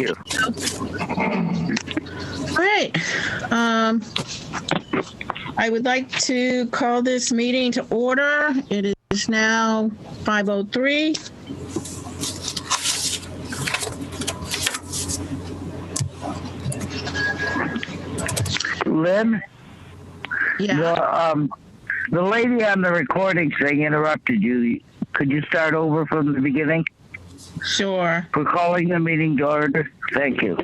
you. All right. I would like to call this meeting to order. It is now 5:03. Lynn, Yeah, the lady on the recording thing interrupted you. Could you start over from the beginning? sure. For calling the meeting to order? Thank you.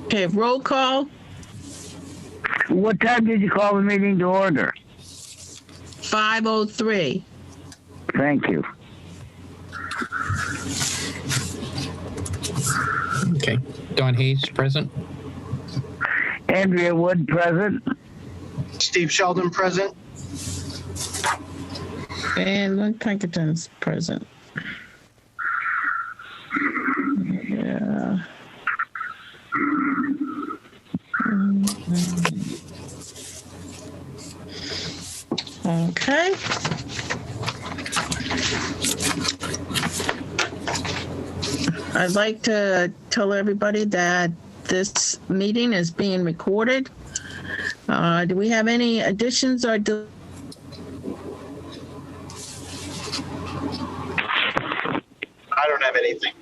Okay, roll call. What time did you call the meeting to order? 5:03. Thank you. Okay. Don Hayes, present. Andrea Wood, present. Steve Sheldon, present. And Lynn Pinkerton's present. Yeah. Okay. I'd like to tell everybody that this meeting is being recorded. Do we have any additions or I don't have anything.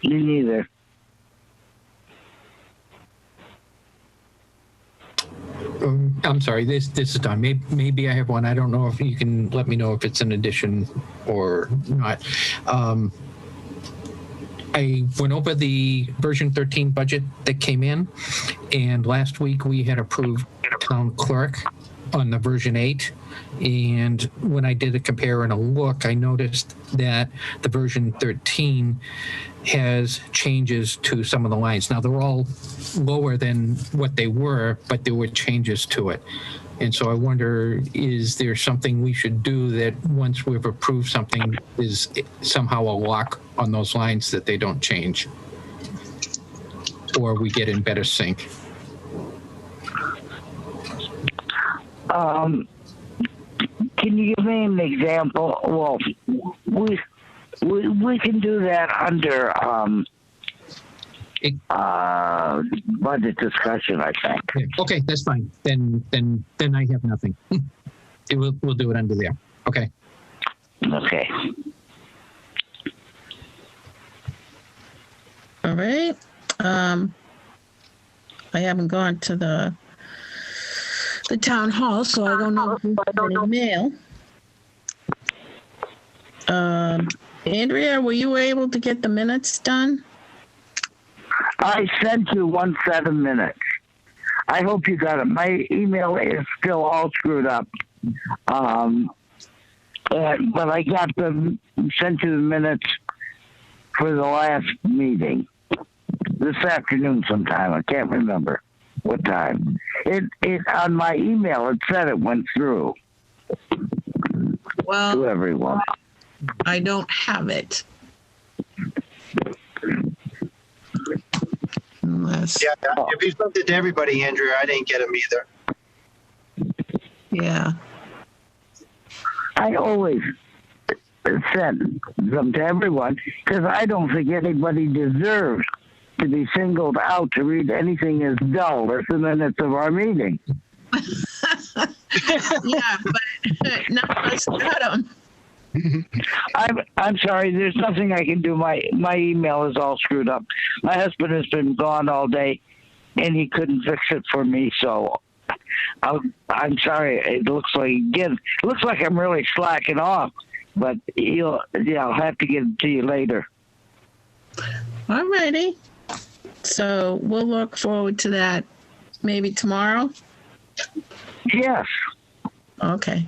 Me neither. I'm sorry, this is Don. Maybe I have one. I don't know if you can let me know if it's an addition or not. I went over the version 13 budget that came in, and last week we had approved town clerk on the version 8. And when I did a compare and a look, I noticed that the version 13 has changes to some of the lines. Now, they're all lower than what they were, but there were changes to it. And so I wonder, is there something we should do that once we've approved something is somehow a lock on those lines that they don't change? Or we get in better sync? Can you give me an example? Well, we can do that under budget discussion, I think. Okay, that's fine. Then I have nothing. We'll do it under there. Okay. Okay. All right. I haven't gone to the town hall, so I don't know if we have any mail. Andrea, were you able to get the minutes done? I sent you 1 7 minutes. I hope you got it. My email is still all screwed up. But I got sent you the minutes for the last meeting this afternoon sometime. I can't remember what time. It on my email it said it went through Well, to everyone. I don't have it. Unless, Yeah, if you sent it to everybody, Andrea, I didn't get them either. yeah. I always send them to everyone because I don't think anybody deserves to be singled out to read anything as dull as the minutes of our meeting. Yeah, but none of us got them. I'm sorry. There's nothing I can do. My email is all screwed up. My husband has been gone all day, and he couldn't fix it for me. So I'm sorry. It looks like I'm really slacking off. But I'll have to get it to you later. All righty. So we'll look forward to that maybe tomorrow. Yes. Okay.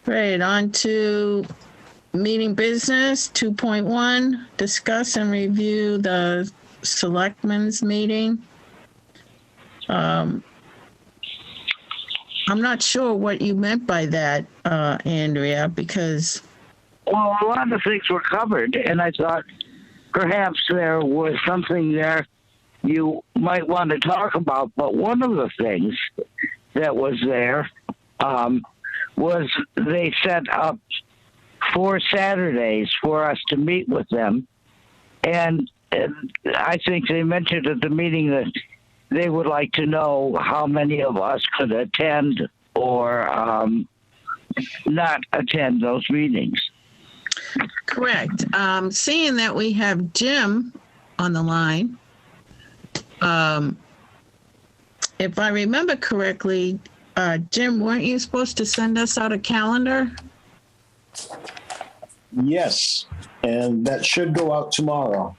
Right, on to meeting business 2.1, discuss and review the selectmen's meeting. I'm not sure what you meant by that. Andrea, because Well, a lot of things were covered, and I thought perhaps there was something there you might want to talk about. But one of the things that was there was they set up 4 Saturdays for us to meet with them. And I think they mentioned at the meeting that they would like to know how many of us could attend or not attend those meetings. correct. Seeing that we have Jim on the line, if I remember correctly, Jim, weren't you supposed to send us out a calendar? Yes, and that should go out tomorrow.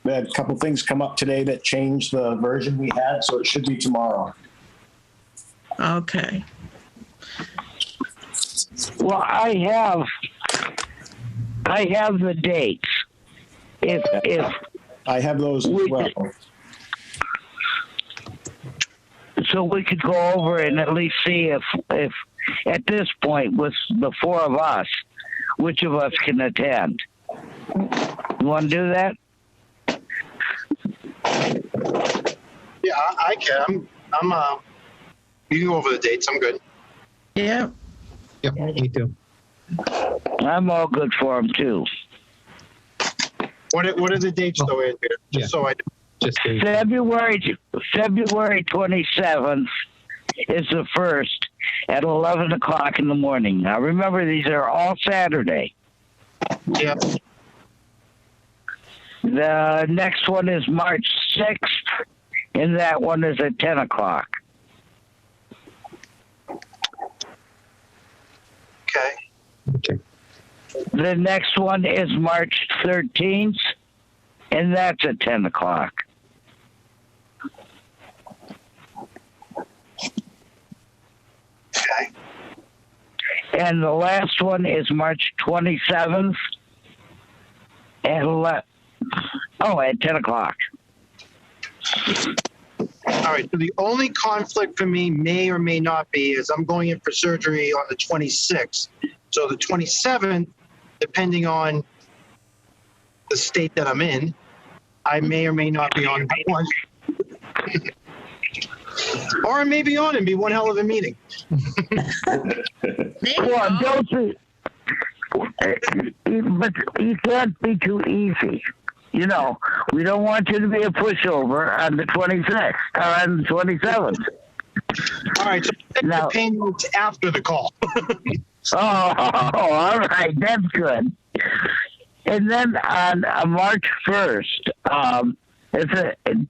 We had a couple things come up today that changed the version we had, so it should be tomorrow. Okay. Well, I have the dates. If I have those as well. so, we could go over and at least see if at this point with the 4 of us, which of us can attend. You want to do that? Yeah, I can. You can go over the dates. I'm good. Yeah. Yep, me too. I'm all good for them too. What are the dates though, Andrea? Yeah. Just so I Just the, February 27th is the first at 11 o'clock in the morning. Now remember, these are all Saturday. yeah. The next one is March 6th, and that one is at 10 o'clock. Okay. okay. The next one is March 13th, and that's at 10 o'clock. Okay. And the last one is March 27th at at 10 o'clock. All right. So the only conflict for me may or may not be is I'm going in for surgery on the 26th. So the 27th, depending on the state that I'm in, I may or may not be on that one. Or I may be on and be one hell of a meeting. Well, don't but you can't be too easy. You know, we don't want you to be a pushover on the 26th or on the 27th. All right. So take Now- the payments after the call. Oh, all right, that's good. And then on March 1st,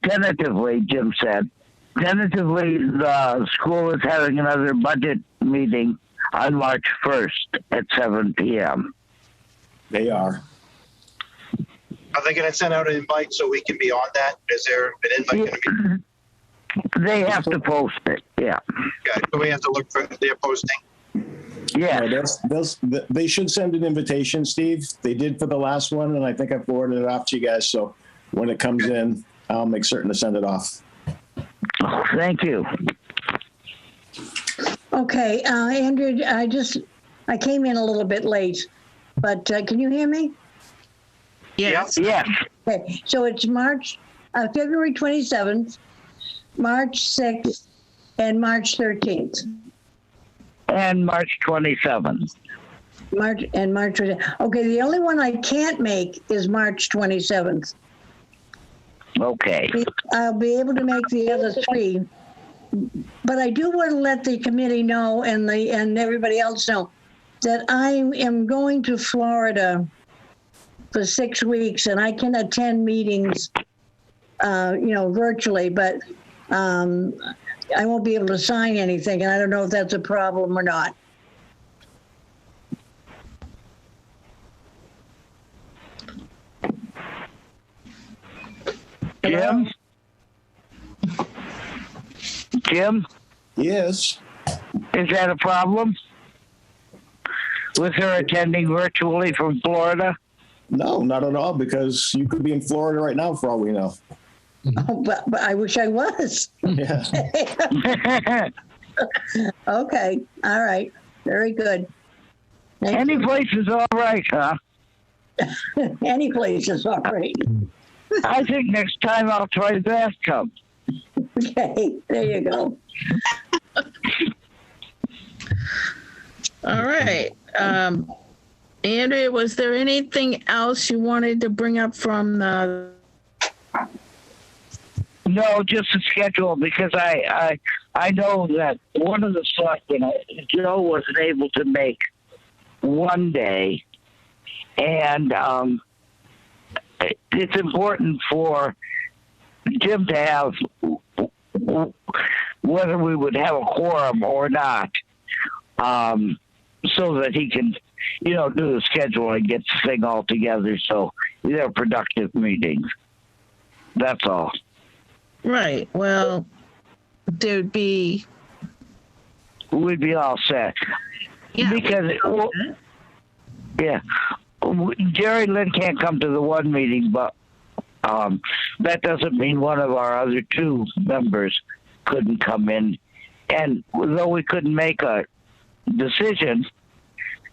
tentatively, Jim said, tentatively the school is having another budget meeting on March 1st at 7 p.m. They are. Are they going to send out an invite so we can be on that? Is there an invite going to be? They have to post it, yeah. Okay, so we have to look for their posting. Yeah. They should send an invitation, Steve. They did for the last one, and I think I forwarded it off to you guys. So when it comes in, I'll make certain to send it off. Thank you. Okay, Andrew, I came in a little bit late, but can you hear me? Yes. Yes. Okay, so it's February 27th, March 6th, and March 13th. And March 27th. March. Okay, the only one I can't make is March 27th. Okay. I'll be able to make the other 3, but I do want to let the committee know and everybody else know that I am going to Florida for 6 weeks, and I can attend meetings, virtually, but I won't be able to sign anything, and I don't know if that's a problem or not. Jim? Jim, Yes. is that a problem? With her attending virtually from Florida? No, not at all, because you could be in Florida right now for all we know. Oh, but I wish I was. Yeah. Okay, all right. Very good. Thank Any you. place is all right, huh? Any place is all right. I think next time I'll try the bathtub. Okay, there you go. All right. Andrea, was there anything else you wanted to bring up from the? No, just the schedule, because I know that one of the selectmen, Joe, wasn't able to make one day, and it's important for Jim to have, whether we would have a quorum or not, so that he can, do the schedule and get the thing all together, so they're productive meetings. That's all. Right. Well, we'd be We'd be all set. yeah. Because, yeah, Jerry Lynn can't come to the one meeting, but that doesn't mean one of our other two members couldn't come in. And though we couldn't make a decision,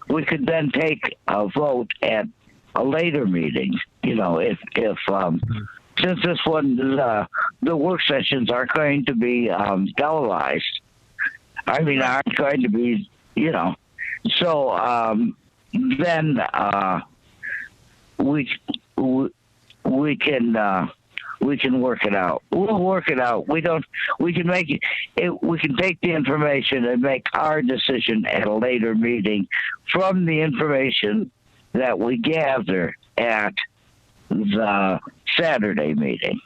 we could then take a vote at a later meeting. If since this one, the work sessions are going to be televised. Aren't going to be, So then we can work it out. We'll work it out. We can make it. We can take the information and make our decision at a later meeting from the information that we gather at the Saturday meeting,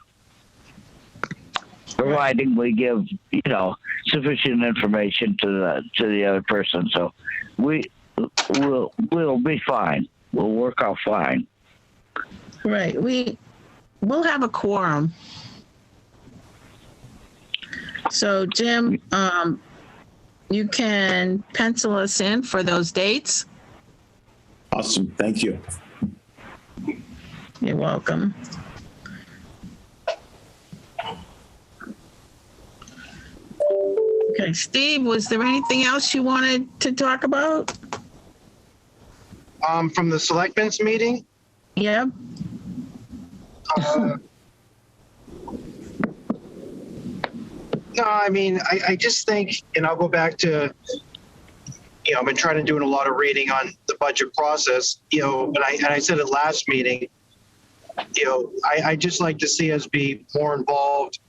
providing we give sufficient information to the other person. So we'll be fine. We'll work out fine. Right. We'll have a quorum. So Jim, you can pencil us in for those dates. Awesome. Thank you. You're welcome. Okay, Steve, was there anything else you wanted to talk about? From the selectmen's meeting, Yep. no, I just think, and I'll go back to, I've been trying to do a lot of reading on the budget process, and I said it last meeting, I just like to see us be more involved,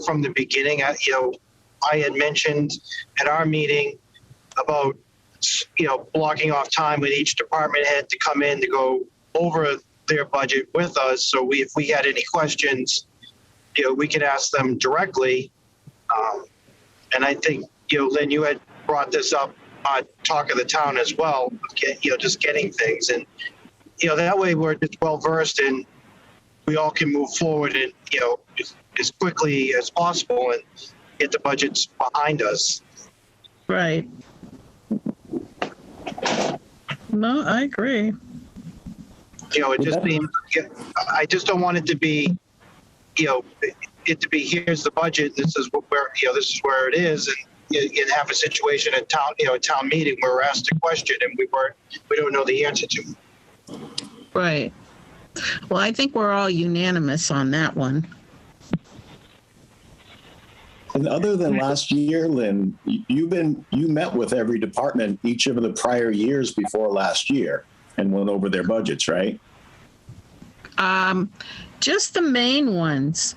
from the beginning. I had mentioned at our meeting about, blocking off time with each department head to come in to go over their budget with us. So if we had any questions, we could ask them directly. And I think, Lynn, you had brought this up on Talk of the Town as well, just getting things. And, that way we're just well versed and we all can move forward and, as quickly as possible and get the budgets behind us. Right. No, I agree. It just seems, I just don't want it to be, here's the budget. This is this is where it is. And you have a situation at town, town meeting where we're asked a question and we don't know the answer to. Right. Well, I think we're all unanimous on that one. And other than last year, Lynn, you met with every department each of the prior years before last year and went over their budgets, right? Just the main ones.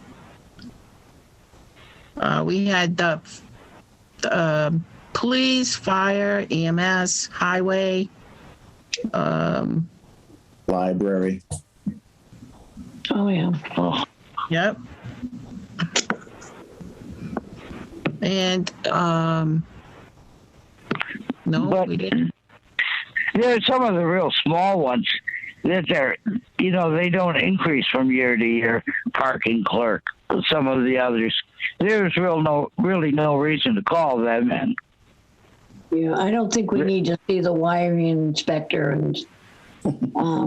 We had the police, fire, EMS, highway, Library. Oh, yeah. Oh, yep. And no, But- we didn't. there are some of the real small ones that they don't increase from year to year. Parking clerk, some of the others, there's really no reason to call them in. Yeah, I don't think we need to see the wiring inspector and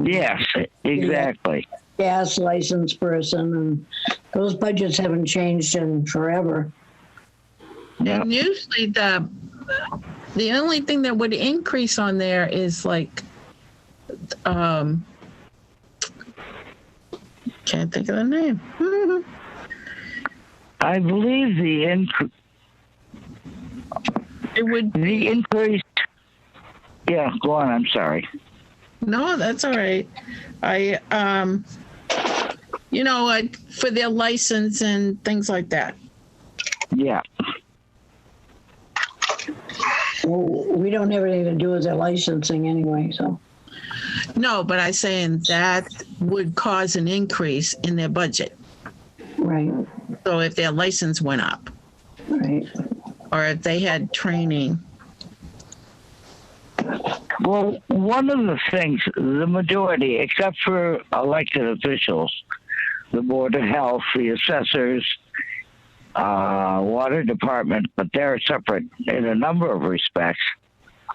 Yes, exactly. gas license person, and those budgets haven't changed in forever. Yeah. And usually The only thing that would increase on there is like, can't think of the name. I believe It would, the increase. Yeah, go on. I'm sorry. no, that's all right. Like for their license and things like that. Yeah. Well, we don't have anything to do with their licensing anyway, so. No, but I'm saying that would cause an increase in their budget. Right, So if their license went up right. or if they had training. Well, one of the things, the majority, except for elected officials, the Board of Health, the assessors, Water Department, but they're separate in a number of respects,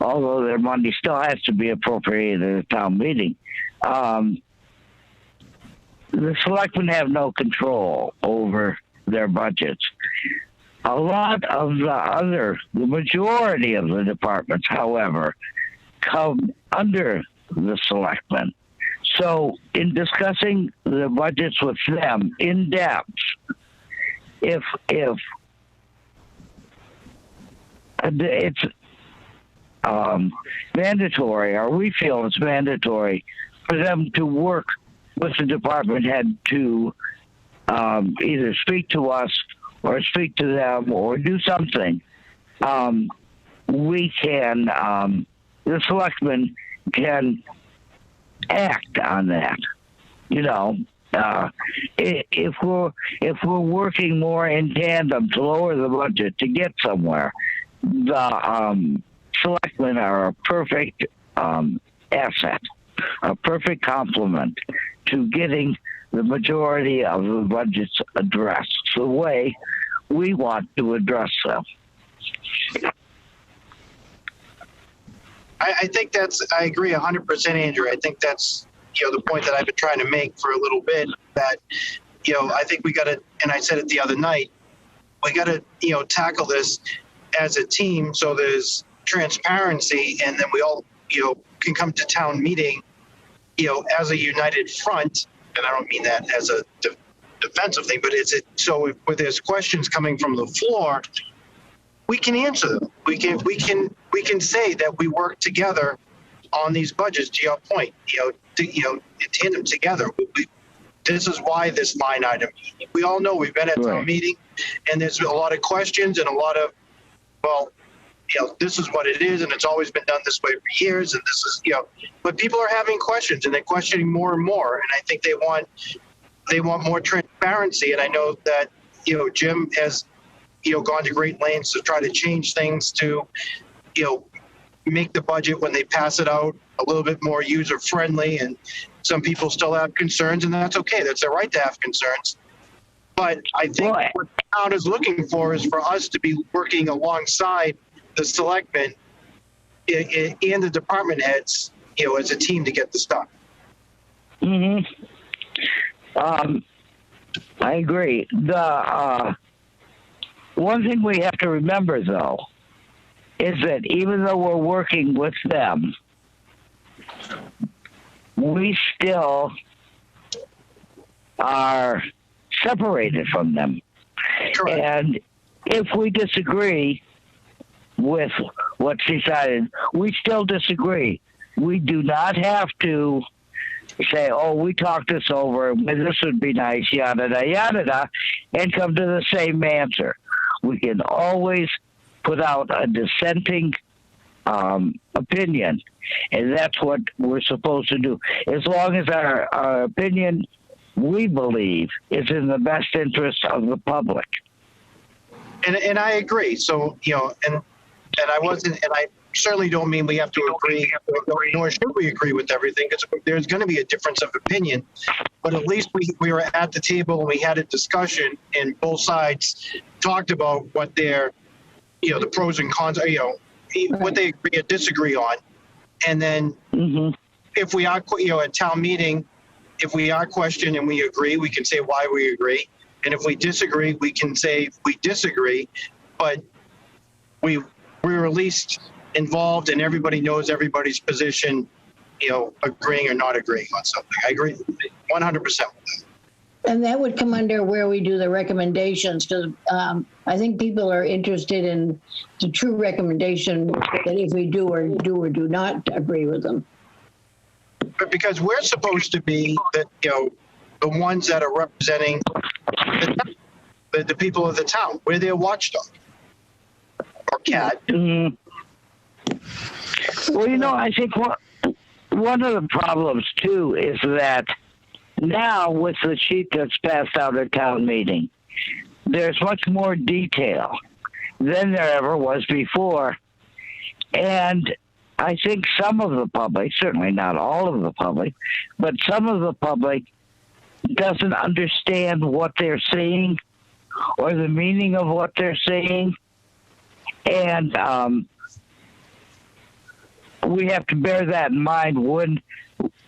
although their money still has to be appropriated at a town meeting. The selectmen have no control over their budgets. A lot of the majority of the departments, however, come under the selectmen. So in discussing the budgets with them in depth, if it's mandatory, or we feel it's mandatory for them to work with the department head to either speak to us or speak to them or do something, we can, the selectmen can act on that. If we're working more in tandem to lower the budget to get somewhere, the selectmen are a perfect asset, a perfect complement to getting the majority of the budgets addressed the way we want to address them. I think I agree 100%, Andrew. I think that's, the point that I've been trying to make for a little bit, that, I think we got to, and I said it the other night, we got to, tackle this as a team so there's transparency, and then we all, can come to town meeting, as a united front. And I don't mean that as a defensive thing, but so if there's questions coming from the floor, we can answer them. We can say that we work together on these budgets. To your point, in tandem together. This is why this line item. We all know we've been at town meeting, and there's a lot of questions and a lot of, this is what it is, and it's always been done this way for years, and this is, but people are having questions, and they're questioning more and more, and I think they want more transparency, and I know that, Jim has, gone to great lengths to try to change things to, make the budget when they pass it out a little bit more user-friendly, and some people still have concerns, and that's okay. That's their right to have concerns. But I think what the town is looking for is for us to be working alongside the selectmen and the department heads, as a team to get this done. Mm-hmm. I agree. The one thing we have to remember, though, is that even though we're working with them, we still are separated from them. Correct. And if we disagree with what's decided, we still disagree. We do not have to say, we talked this over, this would be nice, yada, yada, yada, and come to the same answer. We can always put out a dissenting opinion, and that's what we're supposed to do. As long as our opinion, we believe, is in the best interest of the public. And I agree. So, and I wasn't, and I certainly don't mean we have to agree, nor should we agree with everything, because there's going to be a difference of opinion. But at least we were at the table and we had a discussion, and both sides talked about what their, the pros and cons, what they agree or disagree on. And then if we are, at town meeting, if we are questioned and we agree, we can say why we agree. And if we disagree, we can say we disagree. But we were at least involved and everybody knows everybody's position, agreeing or not agreeing on something. I agree 100% with that. And that would come under where we do the recommendations, because I think people are interested in the true recommendation that if we do or do not agree with them. But because we're supposed to be the ones that are representing the people of the town. We're their watchdog. Or cat. Mm. Well, I think one of the problems too is that now with the sheet that's passed out at town meeting, there's much more detail than there ever was before. And I think some of the public, certainly not all of the public, but some of the public doesn't understand what they're seeing or the meaning of what they're seeing. And we have to bear that in mind when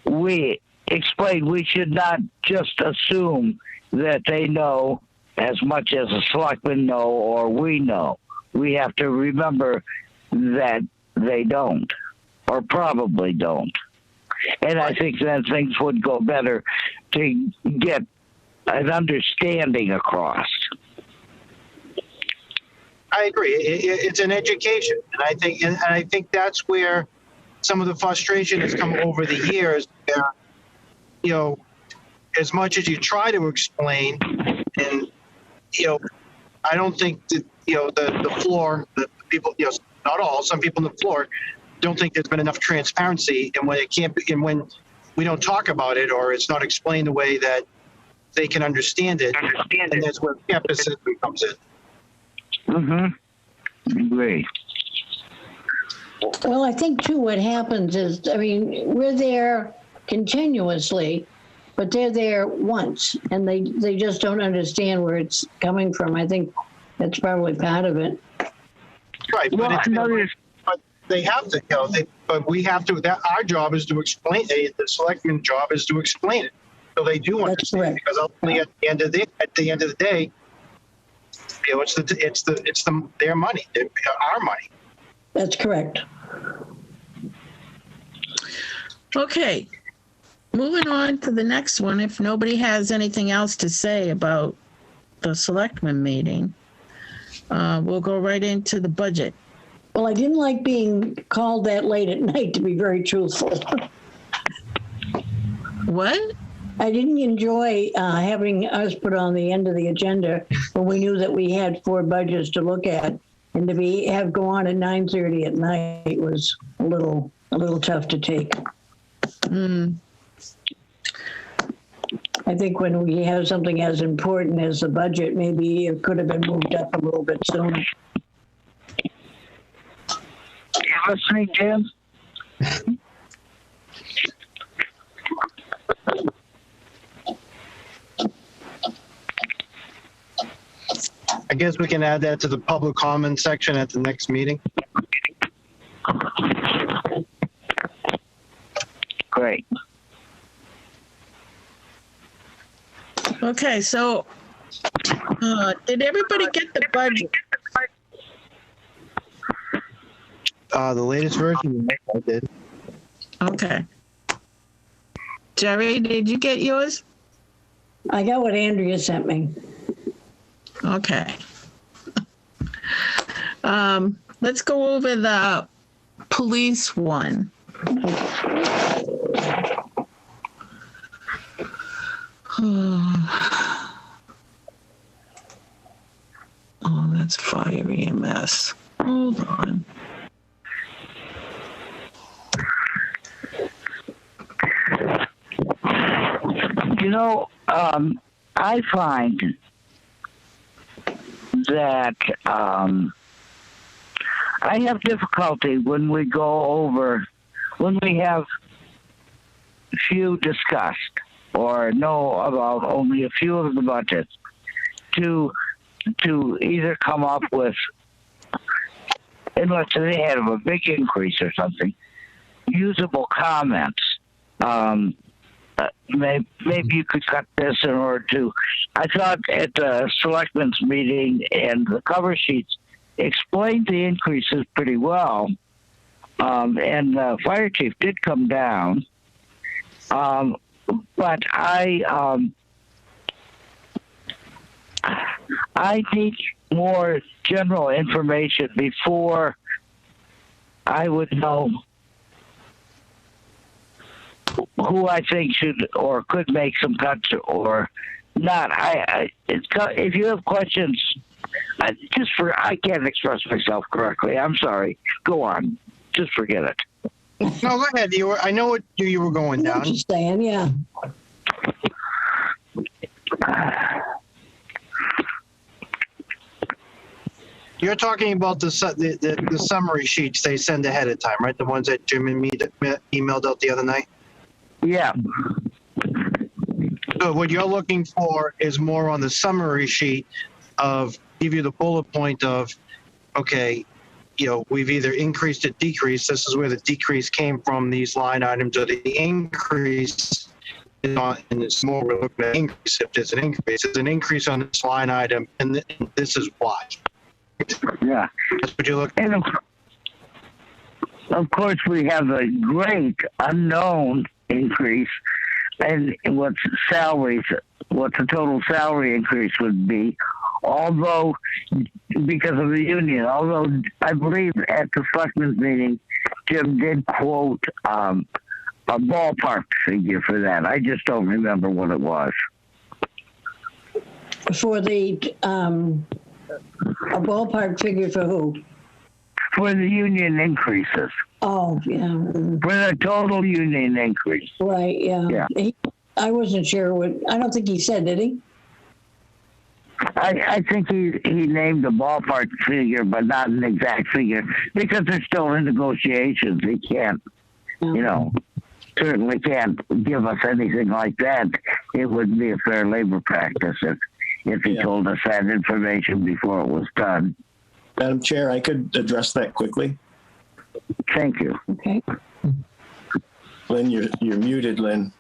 we explain. We should not just assume that they know as much as the selectmen know or we know. We have to remember that they don't, or probably don't. And I think then things would go better to get an understanding across. I agree. It's an education, and I think that's where some of the frustration has come over the years. As much as you try to explain, and I don't think that the floor, the people, not all, some people on the floor don't think there's been enough transparency, and when it can't be, and when we don't talk about it or it's not explained the way that they can understand it, and that's where campus comes in. Mm-hmm. Agree. Well, I think too what happens is, we're there continuously, but they're there once, and they just don't understand where it's coming from. I think that's probably part of it. Right, but they have to, but we have to. Our job is to explain. The selectman's job is to explain it, so they do understand. Because ultimately, at the end of the day, it's their money, our money. That's correct. Okay, moving on to the next one. If nobody has anything else to say about the selectmen meeting, we'll go right into the budget. Well, I didn't like being called that late at night, to be very truthful. What? I didn't enjoy having us put on the end of the agenda when we knew that we had 4 budgets to look at, and to have go on at 9:30 at night was a little tough to take. I think when we have something as important as the budget, maybe it could have been moved up a little bit sooner. You listening, Jim? I guess we can add that to the public comment section at the next meeting. Great. Okay, so did everybody get the budget? The latest version, I did. Okay. Jerry, did you get yours? I got what Andrea sent me. Okay. Let's go over the police one. Oh, that's fire EMS. Hold on. I find that I have difficulty when we have few discussed or know about only a few of the budgets to either come up with, unless they have a big increase or something, usable comments. Maybe you could cut this in order to. I thought at the selectmen's meeting and the cover sheets explained the increases pretty well, and the fire chief did come down. But I need more general information before I would know who I think should or could make some cuts or not. If you have questions, I can't express myself correctly. I'm sorry. Go on. Just forget it. No, go ahead. I know what you were going I know down. what you're saying, yeah. You're talking about the summary sheets they send ahead of time, right? The ones that Jim and me emailed out the other night? Yeah. So what you're looking for is more on the summary sheet of give you the bullet point of, okay, we've either increased or decreased. This is where the decrease came from, these line items, or the increase is not, and it's more we're looking at increase. If there's an increase on this line item, and this is why. Yeah. That's what you're looking And of course, we have a great unknown increase in what the total salary increase would be. Although, because of the union, I believe at the selectmen's meeting, Jim did quote a ballpark figure for that. I just don't remember what it was. For the, a ballpark figure for who? For the union increases. Oh, yeah. For the total union increase. Right, yeah. Yeah. I wasn't sure I don't think he said, did he? I think he named a ballpark figure, but not an exact figure, because they're still in negotiations. He can't, certainly can't give us anything like that. It wouldn't be a fair labor practice if he told us that information before it was done. Madam Chair, I could address that quickly. Thank you. Okay. Lynn, you're muted, Lynn.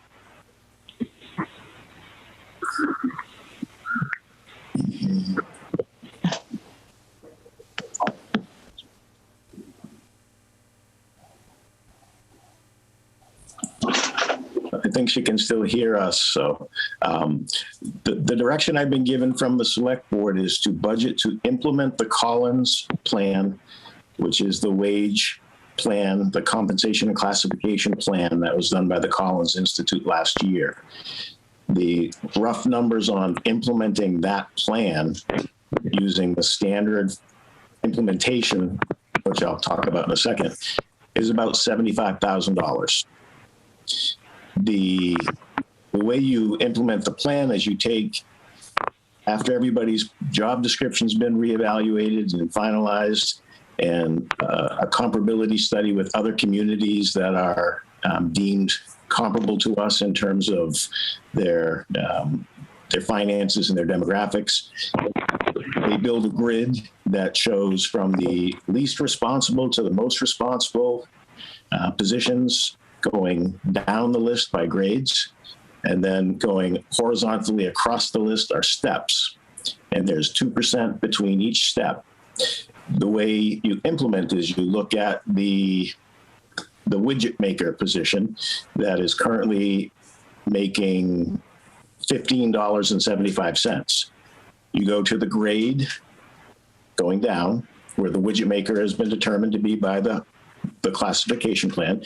I think she can still hear us. So the direction I've been given from the select board is to budget to implement the Collins plan, which is the wage plan, the compensation and classification plan that was done by the Collins Institute last year. The rough numbers on implementing that plan using the standard implementation, which I'll talk about in a second, is about $75,000. The way you implement the plan is you take, after everybody's job description's been reevaluated and finalized, and a comparability study with other communities that are deemed comparable to us in terms of their finances and their demographics. They build a grid that shows from the least responsible to the most responsible positions, going down the list by grades, and then going horizontally across the list are steps. And there's 2% between each step. The way you implement is you look at the widget maker position that is currently making $15.75. You go to the grade going down where the widget maker has been determined to be by the classification plan,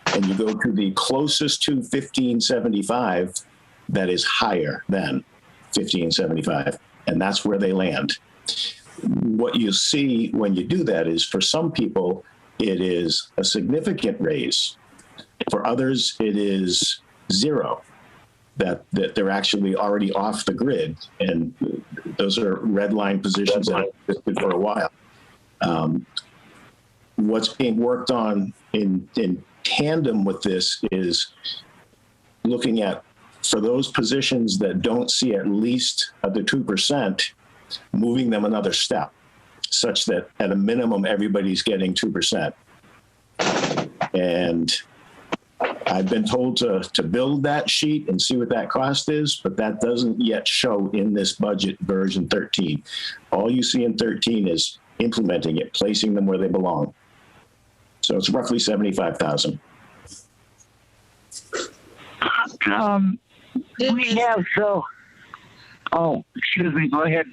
and you go to the closest to 1575 that is higher than 1575, and that's where they land. What you see when you do that is, for some people, it is a significant raise. For others, it is zero, that they're actually already off the grid. And those are red line positions that have existed for a while. What's being worked on in tandem with this is looking at, for those positions that don't see at least the 2%, moving them another step, such that at a minimum, everybody's getting 2%. And I've been told to build that sheet and see what that cost is, but that doesn't yet show in this budget version 13. All you see in 13 is implementing it, placing them where they belong. So it's roughly 75,000. We have so. Oh, excuse me. Go ahead.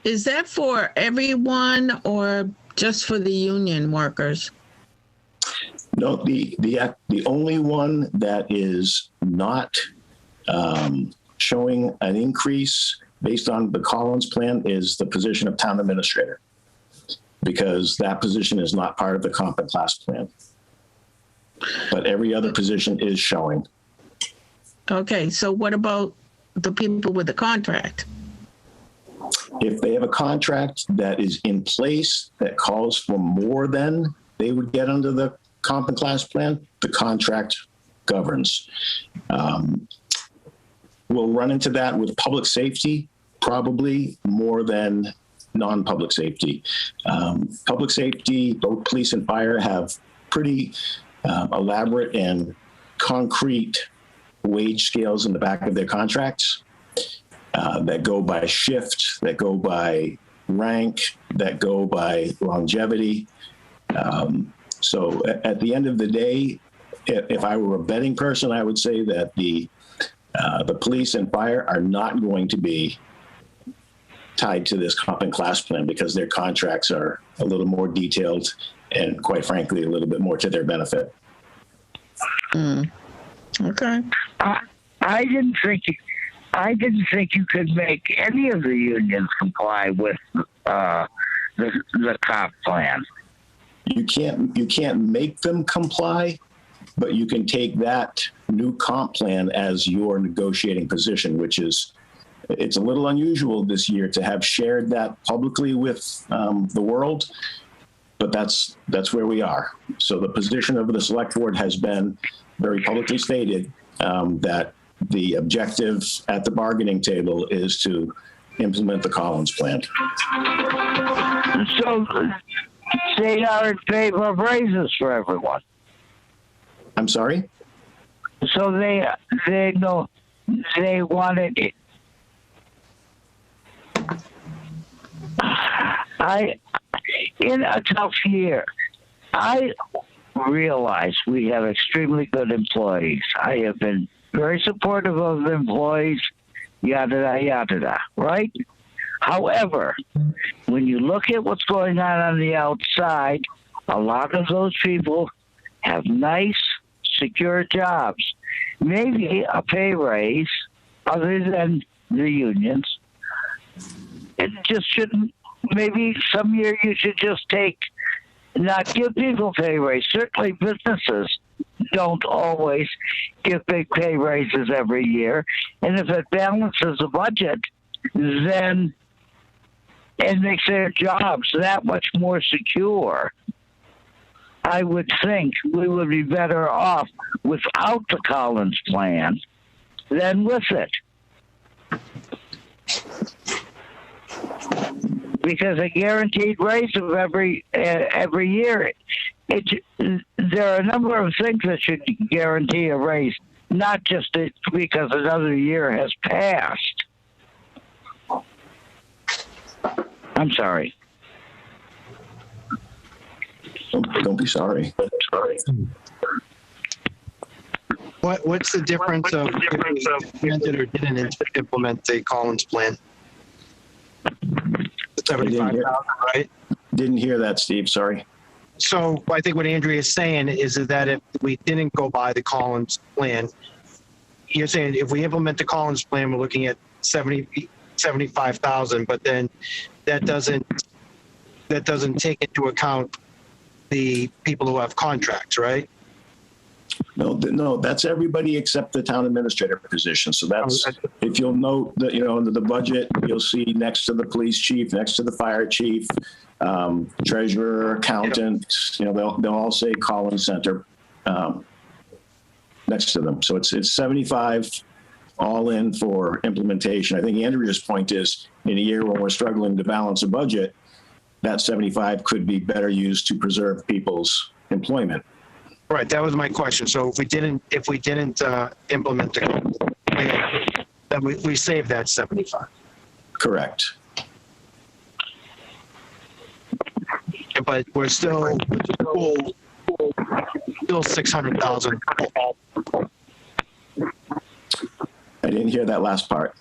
Is that for everyone or just for the union workers? No, the only one that is not showing an increase based on the Collins plan is the position of town administrator, because that position is not part of the comp and class plan. But every other position is showing. Okay, so what about the people with the contract? If they have a contract that is in place that calls for more than they would get under the comp and class plan, the contract governs. We'll run into that with public safety, probably more than non-public safety. Public safety, both police and fire, have pretty elaborate and concrete wage scales in the back of their contracts that go by shift, that go by rank, that go by longevity. So at the end of the day, if I were a betting person, I would say that the police and fire are not going to be tied to this comp and class plan because their contracts are a little more detailed and, quite frankly, a little bit more to their benefit. Okay. I didn't think you could make any of the unions comply with the comp plan. You can't make them comply, but you can take that new comp plan as your negotiating position, which is, it's a little unusual this year to have shared that publicly with the world, but that's where we are. So the position of the select board has been very publicly stated that the objective at the bargaining table is to implement the Collins plan. So they are in favor of raises for everyone. I'm sorry? So they know they wanted it. In a tough year, I realize we have extremely good employees. I have been very supportive of the employees, yada, yada, right? However, when you look at what's going on the outside, a lot of those people have nice, secure jobs. Maybe a pay raise, other than the unions, it just shouldn't. Maybe some year you should just not give people pay raise. Certainly businesses don't always give big pay raises every year. And if it balances the budget, then it makes their jobs that much more secure. I would think we would be better off without the Collins plan than with it. Because a guaranteed raise of every year, there are a number of things that should guarantee a raise, not just because another year has passed. I'm sorry. Don't be sorry. What's the difference of if we implemented or didn't implement the Collins plan? The 75,000, right? Didn't hear that, Steve. Sorry. So I think what Andrea is saying is that if we didn't go by the Collins plan, you're saying if we implement the Collins plan, we're looking at 75,000, but then that doesn't take into account the people who have contracts, right? No, that's everybody except the town administrator position. So that's, if you'll note that, under the budget, you'll see next to the police chief, next to the fire chief, treasurer, accountant, they'll all say Collins Center next to them. So it's 75 all in for implementation. I think Andrea's point is, in a year when we're struggling to balance a budget, that 75 could be better used to preserve people's employment. Right, that was my question. So if we didn't implement the plan, then we save that 75. Correct. But but we're still still 600,000. I didn't hear that last part.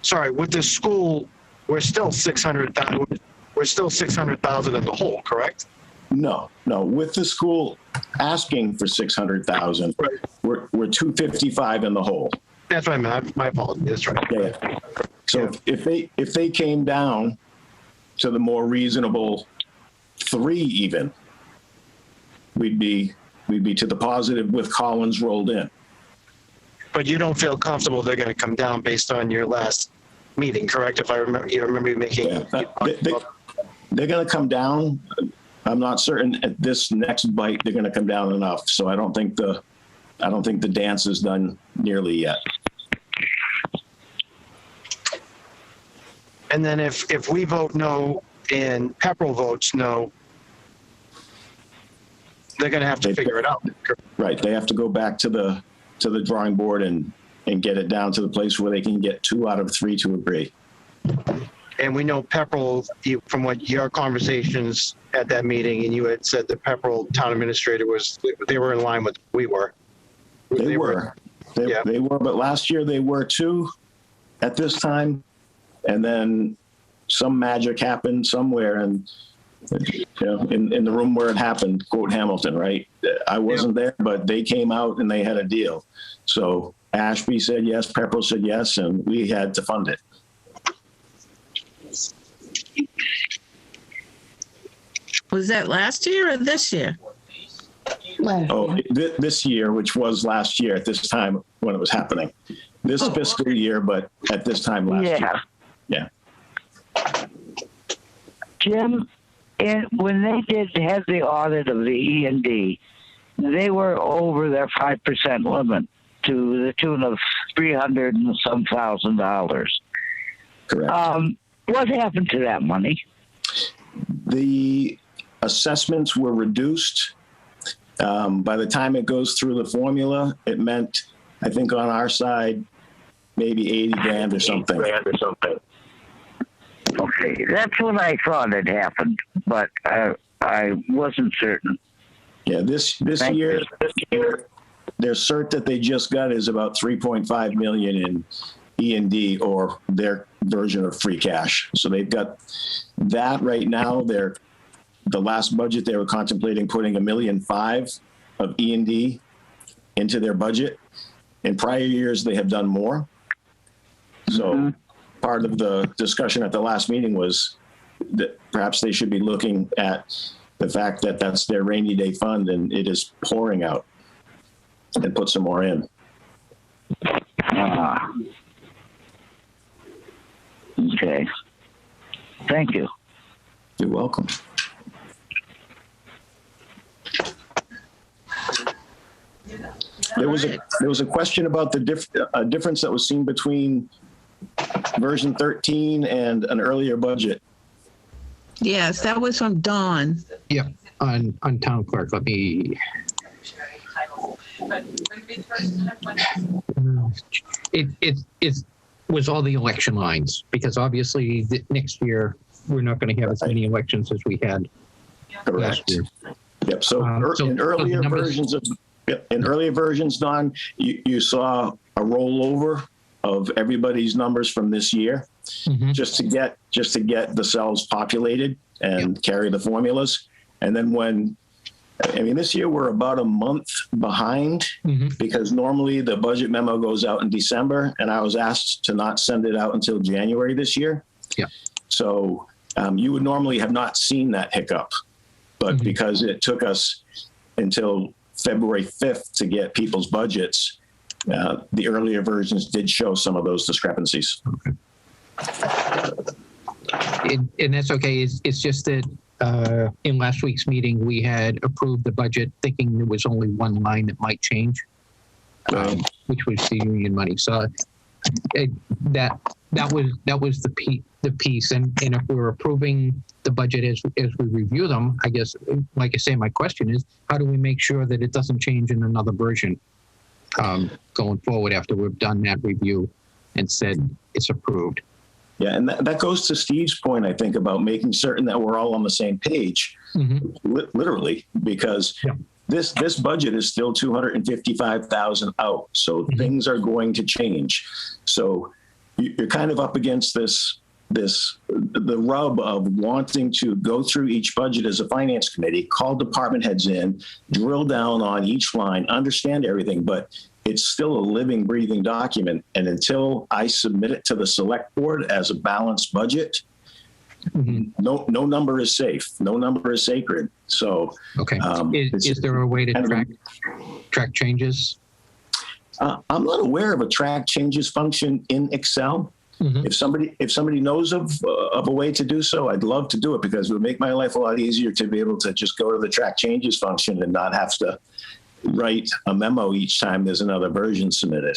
Sorry, with the school, we're still 600,000. We're still 600,000 in the hole, correct? No. With the school asking for 600,000, Right. we're 255 in the hole. That's what I meant. My apologies. That's right. Yeah. So if they came down to the more reasonable 3 even, we'd be to the positive with Collins rolled in. But you don't feel comfortable they're going to come down based on your last meeting, correct? If I remember, you remember you making. Yeah. They're going to come down. I'm not certain at this next bite they're going to come down enough. So I don't think the dance is done nearly yet. And then if we vote no and Pepperell votes no, they're going to have to figure it out. Right. They have to go back to the drawing board and get it down to the place where they can get 2 out of 3 to agree. And we know Pepperell, from what your conversations at that meeting, and you had said the Pepperell town administrator they were in line with we were. They were, but last year they were too at this time. And then some magic happened somewhere and, in the room where it happened, quote Hamilton, right? I wasn't there, but they came out and they had a deal. So Ashby said yes, Pepperell said yes, and we had to fund it. Was that last year or this year? Oh, this year, which was last year at this time when it was happening. This fiscal year, but at this time last year. Yeah. Jim, when they had the audit of the E&D, they were over their 5% limit to the tune of $300 and some thousand. Correct. What happened to that money? The assessments were reduced. By the time it goes through the formula, it meant, I think on our side, maybe 80 grand or something. Okay, that's what I thought had happened, but I wasn't certain. Yeah, this year, their cert that they just got is about 3.5 million in E&D, or their version of free cash. So they've got that right now. The last budget they were contemplating putting $1.5 million of E&D into their budget. In prior years, they have done more. So part of the discussion at the last meeting was that perhaps they should be looking at the fact that that's their rainy day fund and it is pouring out, and put some more in. Okay. Thank you. You're welcome. There was a question about the difference that was seen between version 13 and an earlier budget. Yes, that was from Dawn. Yep, on town clerk. Let me. It was all the election lines, because obviously next year we're not going to have as many elections as we had last Correct. year. Yep. So in earlier versions, Don, you saw a rollover of everybody's numbers from this year, just to get the cells populated and carry the formulas. And then this year we're about a month behind, because normally the budget memo goes out in December, and I was asked to not send it out until January this year. Yeah. So you would normally have not seen that hiccup, but because it took us until February 5th to get people's budgets, the earlier versions did show some of those discrepancies. And that's okay. It's just that in last week's meeting, we had approved the budget thinking there was only one line that might change, which was the union money. So that was the piece. And if we're approving the budget as we review them, I guess, like I say, my question is, how do we make sure that it doesn't change in another version going forward after we've done that review and said it's approved? Yeah, and that goes to Steve's point, I think, about making certain that we're all on the same page, literally, because this budget is still 255,000 out. So things are going to change. So you're kind of up against the rub of wanting to go through each budget as a finance committee, call department heads in, drill down on each line, understand everything, but it's still a living, breathing document. And until I submit it to the select board as a balanced budget, no number is safe. No number is sacred. So, Okay. Is there a way to track changes? I'm not aware of a track changes function in Excel. If somebody knows of a way to do so, I'd love to do it, because it would make my life a lot easier to be able to just go to the track changes function and not have to write a memo each time there's another version submitted.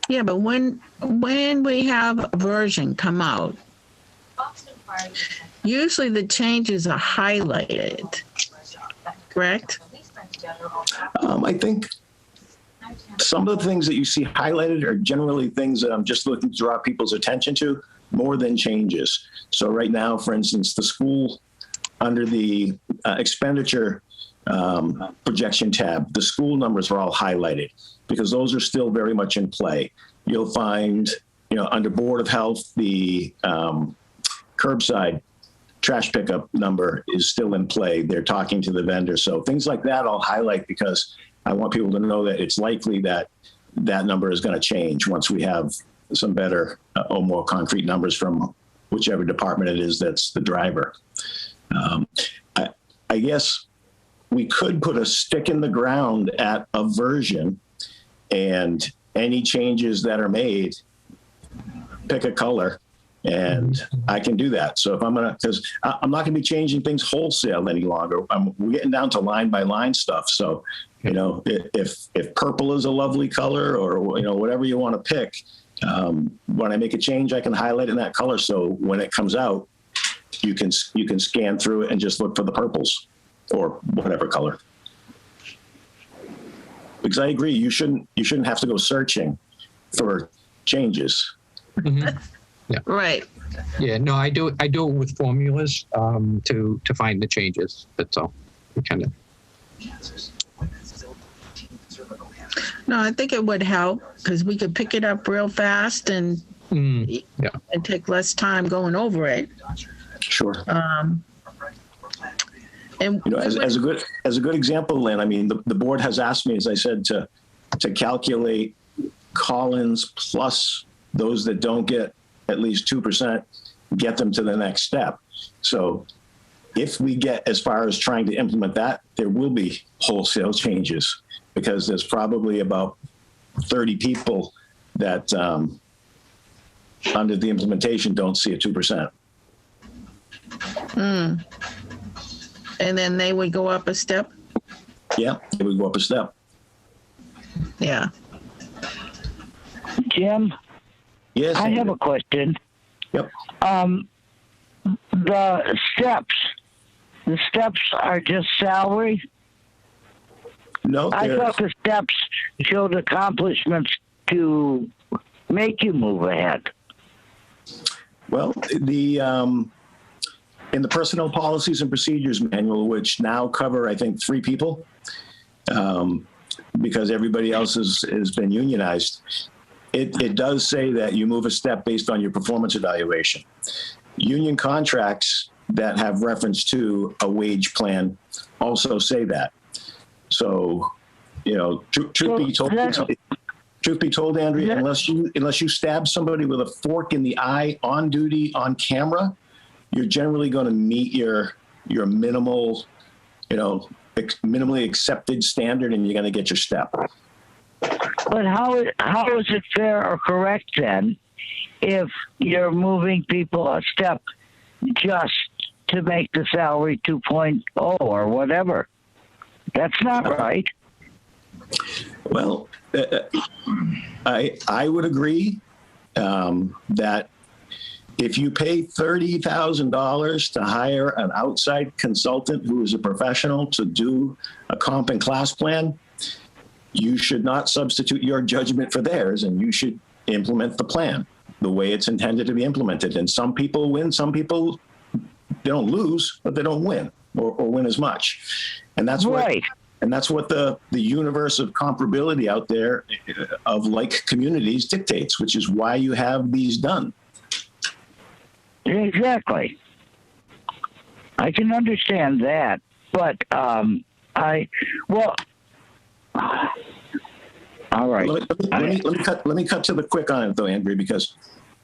Yeah, but when we have a version come out, usually the changes are highlighted, correct? I think some of the things that you see highlighted are generally things that I'm just looking to draw people's attention to more than changes. So right now, for instance, the school, under the expenditure projection tab, the school numbers are all highlighted because those are still very much in play. You'll find, under Board of Health, the curbside trash pickup number is still in play. They're talking to the vendor. So things like that I'll highlight, because I want people to know that it's likely that that number is going to change once we have some better or more concrete numbers from whichever department it is that's the driver. I guess we could put a stick in the ground at a version, and any changes that are made, pick a color, and I can do that. So if because I'm not going to be changing things wholesale any longer. We're getting down to line by line stuff. So, if purple is a lovely color, or, whatever you want to pick, when I make a change, I can highlight in that color. So when it comes out, you can scan through it and just look for the purples or whatever color. Because I agree, you shouldn't have to go searching for changes. Yeah. Right. Yeah. No, I do it with formulas to find the changes. That's all. Kind of. No, I think it would help because we could pick it up real fast and take less time going over it. Sure. And as a good example, Lynn, I mean, the board has asked me, as I said, to calculate call-ins plus those that don't get at least 2%, get them to the next step. So if we get as far as trying to implement that, there will be wholesale changes, because there's probably about 30 people that under the implementation don't see a 2%. And then they would go up a step? Yeah, it would go up a step. Yeah. Jim, Yes. I have a question. Yep. The steps are just salary? No, I thought the steps showed accomplishments to make you move ahead. Well, in the personnel policies and procedures manual, which now cover, I think, 3 people, because everybody else has been unionized, it does say that you move a step based on your performance evaluation. Union contracts that have reference to a wage plan also say that. So, truth be told, Andrea, unless you stab somebody with a fork in the eye on duty on camera, you're generally going to meet your minimal, minimally accepted standard, and you're going to get your step. But how is it fair or correct then if you're moving people a step just to make the salary 2.0 or whatever? That's not right. Well, I would agree that if you pay $30,000 to hire an outside consultant who is a professional to do a comp and class plan, you should not substitute your judgment for theirs, and you should implement the plan the way it's intended to be implemented. And some people win, some people, they don't lose, but they don't win or win as much. And that's Right. that's what the universe of comparability out there of like communities dictates, which is why you have these done. Exactly. I can understand that, but all right. Let me cut to the quick on it though, Andrea, because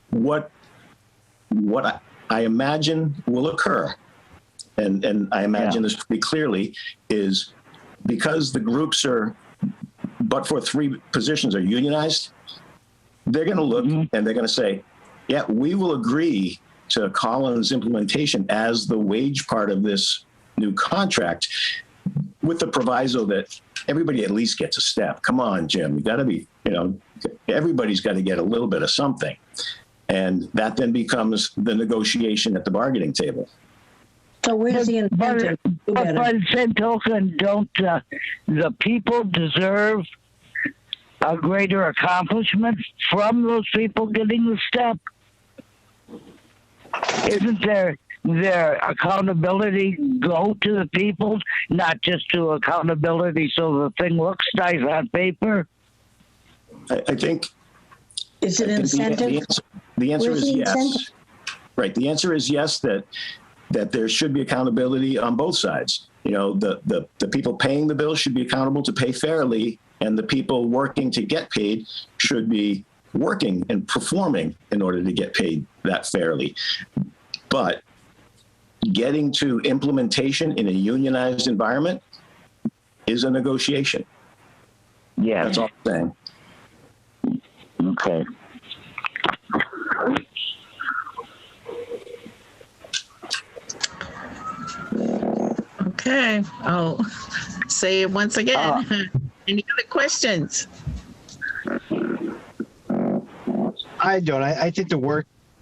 what I imagine will occur, and I imagine this pretty clearly, is because the groups are, but for 3 positions are unionized, they're going to look and they're going to say, yeah, we will agree to Collins' implementation as the wage part of this new contract, with the proviso that everybody at least gets a step. Come on, Jim, you got to be, everybody's got to get a little bit of something. And that then becomes the negotiation at the bargaining table. So where's the incentive? to do But better? by the same token, don't the people deserve a greater accomplishment from those people getting the step? Isn't their accountability go to the people, not just to accountability so the thing looks nice on paper? I think Is it I think incentive? the answer Where's is the yes. incentive? Right. The answer is yes, that there should be accountability on both sides. The people paying the bill should be accountable to pay fairly, and the people working to get paid should be working and performing in order to get paid that fairly. But getting to implementation in a unionized environment is a negotiation. Yes. That's all I'm saying. Okay. Okay, I'll say it once again. Any other questions? I don't. I think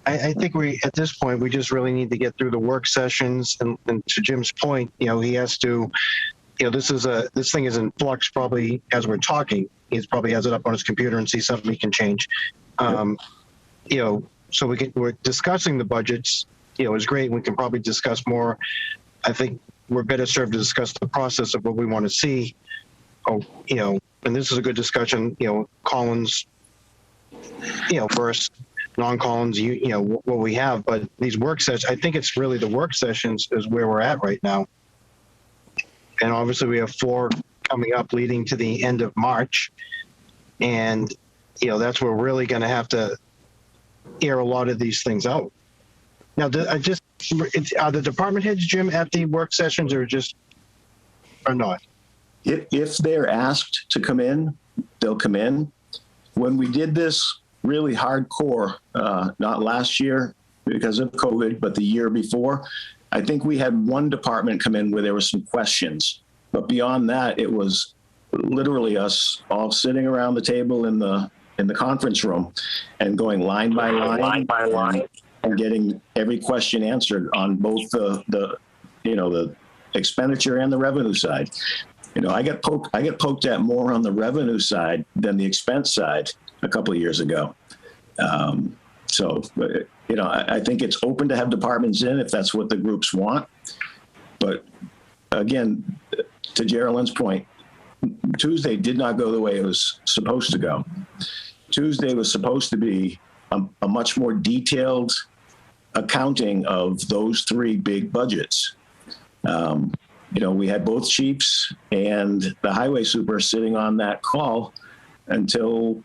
I think we, at this point, we just really need to get through the work sessions. And to Jim's point, he has to, this thing is in flux probably as we're talking. He probably has it up on his computer and sees something he can change. So we're discussing the budgets, is great. We can probably discuss more. I think we're better served to discuss the process of what we want to see. And this is a good discussion, Collins, versus non-Collins, what we have. But these work sessions, I think it's really the work sessions is where we're at right now. And obviously we have 4 coming up leading to the end of March. And, that's where we're really going to have to air a lot of these things out. Now, are the department heads, Jim, at the work sessions or not? If they're asked to come in, they'll come in. When we did this really hardcore, not last year because of COVID, but the year before, I think we had one department come in where there were some questions. But beyond that, it was literally us all sitting around the table in the conference room and going line by line, and getting every question answered on both the expenditure and the revenue side. I get poked at more on the revenue side than the expense side a couple of years ago. I think it's open to have departments in if that's what the groups want. But again, to Geraldine's point, Tuesday did not go the way it was supposed to go. Tuesday was supposed to be a much more detailed accounting of those 3 big budgets. We had both chiefs and the highway super sitting on that call until,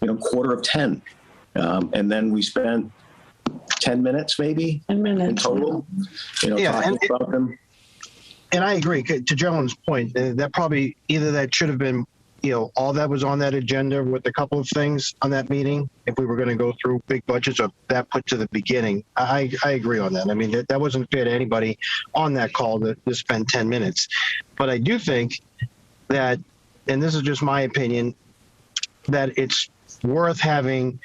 9:45. And then we spent 10 minutes maybe 10 minutes. in total, talking about them. And I agree. To Geraldine's point, that probably either that should have been, all that was on that agenda with a couple of things on that meeting, if we were going to go through big budgets, or that put to the beginning. I agree on that. I mean, that wasn't fair to anybody on that call to spend 10 minutes. But I do think that, and this is just my opinion, that it's worth having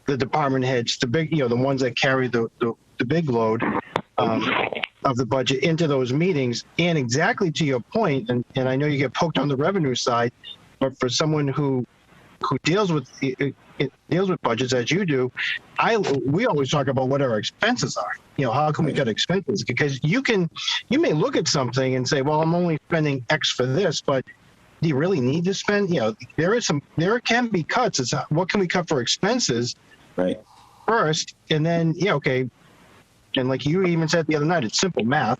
the department heads, the big, the ones that carry the big load of the budget into those meetings. And exactly to your point, and I know you get poked on the revenue side, but for someone who deals with it deals with budgets as you do, we always talk about what our expenses are. How can we cut expenses? Because you may look at something and say, well, I'm only spending X for this, but do you really need to spend? There can be cuts. It's what can we cut for expenses, Right. first, and then okay. And like you even said the other night, it's simple math.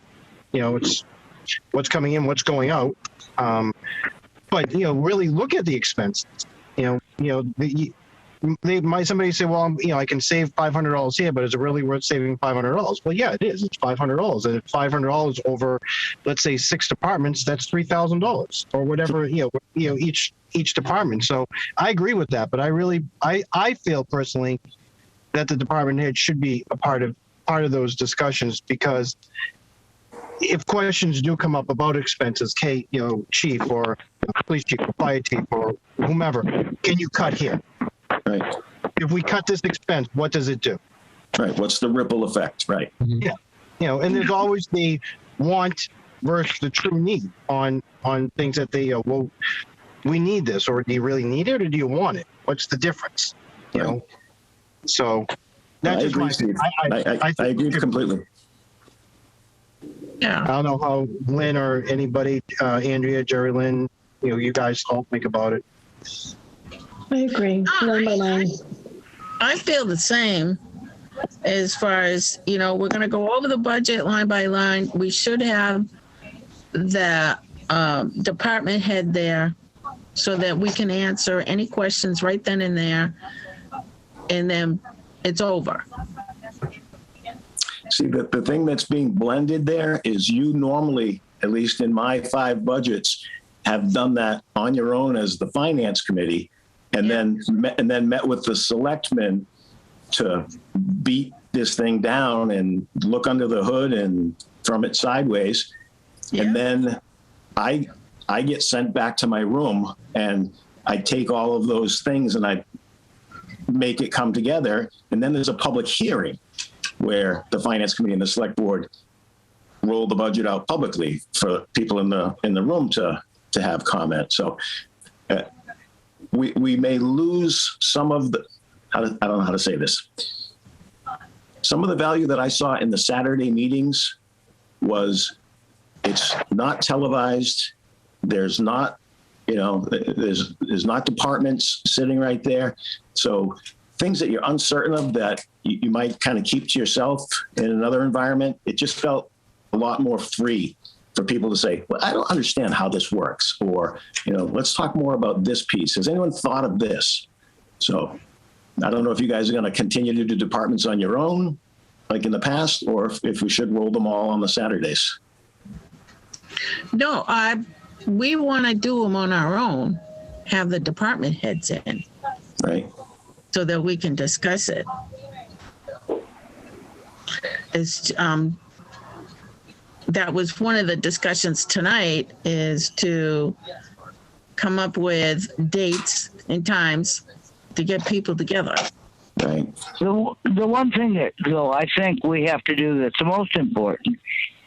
It's what's coming in, what's going out. But really look at the expenses. Somebody say, well, I can save $500 here, but is it really worth saving $500? Well, yeah, it is. It's $500, and $500 over, let's say, 6 departments, that's $3,000 or whatever. Each department. So I agree with that, but I feel personally that the department head should be a part of those discussions, because if questions do come up about expenses, chief or police chief or fire chief or whomever, can you cut here? Right. If we cut this expense, what does it do? Right. What's the ripple effect? Right. Yeah. And there's always the want versus the true need on things that they, well, we need this, or do you really need it, or do you want it? What's the difference? So that's I just agree, my, Steve. I I agree completely. Yeah. I don't know how Lynn or anybody, Andrea, Jerry Lynn, you guys all think about it. I agree. Line by line. I feel the same as far as, we're going to go over the budget line by line. We should have the department head there so that we can answer any questions right then and there. And then it's over. See, the thing that's being blended there is you normally, at least in my 5 budgets, have done that on your own as the finance committee, and then met with the selectmen to beat this thing down and look under the hood and from it sideways. Yeah. And then I get sent back to my room, and I take all of those things and I make it come together. And then there's a public hearing where the finance committee and the select board roll the budget out publicly for people in the room to have comment. So we may lose some of the, I don't know how to say this. Some of the value that I saw in the Saturday meetings was it's not televised. There's not, there's not departments sitting right there. So things that you're uncertain of that you might kind of keep to yourself in another environment, it just felt a lot more free for people to say, well, I don't understand how this works, or, let's talk more about this piece. Has anyone thought of this? So I don't know if you guys are going to continue to do departments on your own, like in the past, or if we should roll them all on the Saturdays. No, we want to do them on our own, have the department heads in, Right. so that we can discuss it. That was one of the discussions tonight, is to come up with dates and times to get people together. Right. The one thing that, though, I think we have to do that's the most important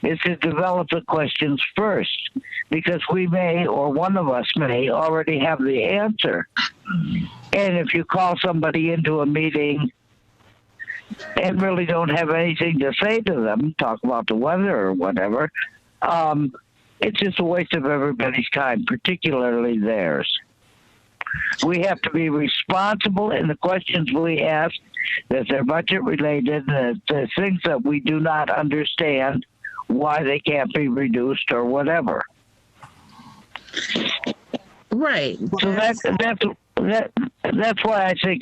is to develop the questions first, because we may, or one of us may, already have the answer. And if you call somebody into a meeting and really don't have anything to say to them, talk about the weather or whatever, it's just a waste of everybody's time, particularly theirs. We have to be responsible in the questions we ask, that they're budget related, that the things that we do not understand, why they can't be reduced or whatever. Right. So that's why I think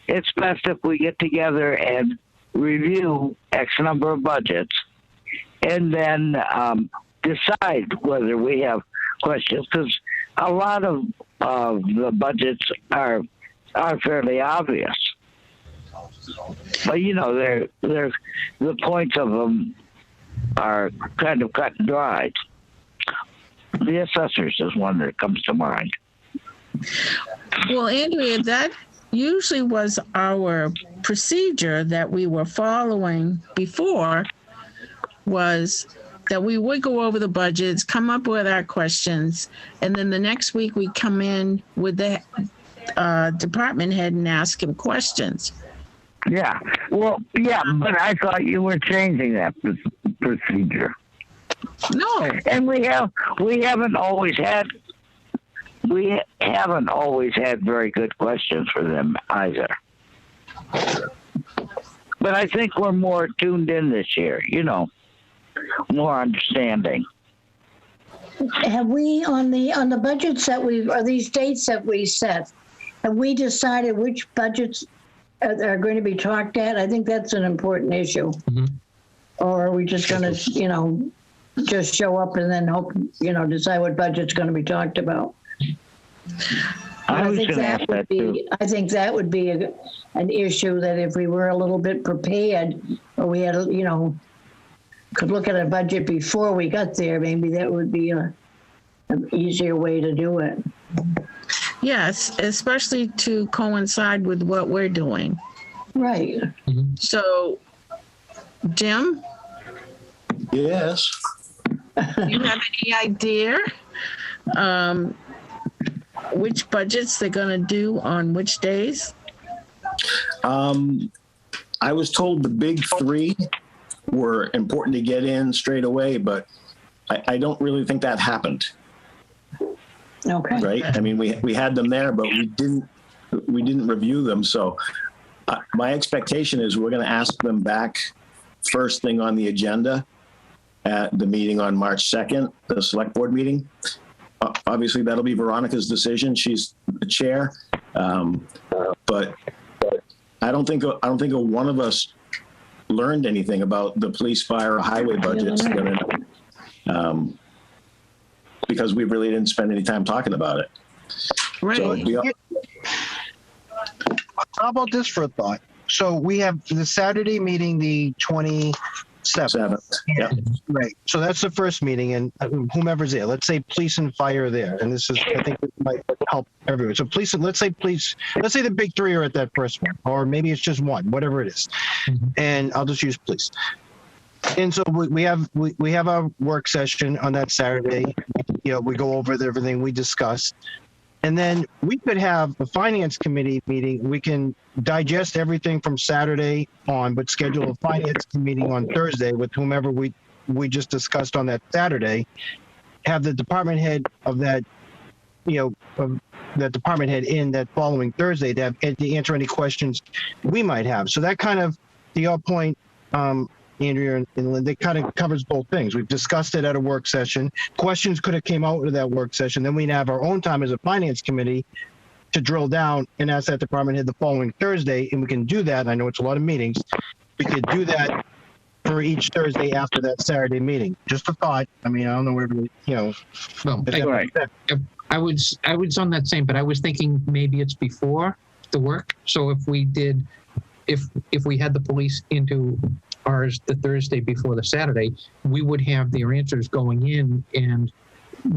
it's best if we get together and review X number of budgets, and then decide whether we have questions, because a lot of the budgets are fairly obvious. But they're the points of them are kind of cut and dried. The assessors is one that comes to mind. Well, Andrea, that usually was our procedure that we were following before, was that we would go over the budgets, come up with our questions, and then the next week we come in with the department head and ask him questions. Yeah. Well, yeah, but I thought you were changing that procedure. No, And we haven't always had very good questions for them either. But I think we're more tuned in this year, more understanding. Have we, on the budgets that or these dates that we set, have we decided which budgets are going to be talked at? I think that's an important issue. Mhm. Or are we just going to, just show up and then hope, decide what budget's going to be talked about? I was going to ask that too. I think that would be an issue that if we were a little bit prepared, or we had, could look at a budget before we got there, maybe that would be an easier way to do it. yes, especially to coincide with what we're doing. Right. So, Jim, Yes. do you have any idea which budgets they're going to do on which days? I was told the big three were important to get in straight away, but I don't really think that happened. Okay. Right? I mean, we had them there, but we didn't review them. So my expectation is we're going to ask them back first thing on the agenda at the meeting on March 2nd, the select board meeting. Obviously, that'll be Veronica's decision. She's the chair. But I don't think one of us learned anything about the police, fire, or highway budgets because we really didn't spend any time talking about it. Right. So How about this for a thought? So we have the Saturday meeting, the 27th. 7th. Yeah. Right. So that's the first meeting, and whomever's there. Let's say police and fire are there, and this is, I think, it might help everyone. So let's say the big three are at that first one, or maybe it's just one, whatever it is. And I'll just use police. And so we have our work session on that Saturday. We go over everything we discussed. And then we could have a finance committee meeting. We can digest everything from Saturday on, but schedule a finance committee on Thursday with whomever we just discussed on that Saturday. Have the department head of that, of that department head in that following Thursday to answer any questions we might have. So that kind of, to your point, Andrea and Linda, kind of covers both things. We've discussed it at a work session. Questions could have came out of that work session. Then we'd have our own time as a finance committee to drill down and ask that department head the following Thursday. And we can do that. I know it's a lot of meetings. We could do that for each Thursday after that Saturday meeting. Just a thought. I mean, I don't know where, Well, Right. I was on that same, but I was thinking maybe it's before the work. So if we had the police into ours the Thursday before the Saturday, we would have their answers going in, and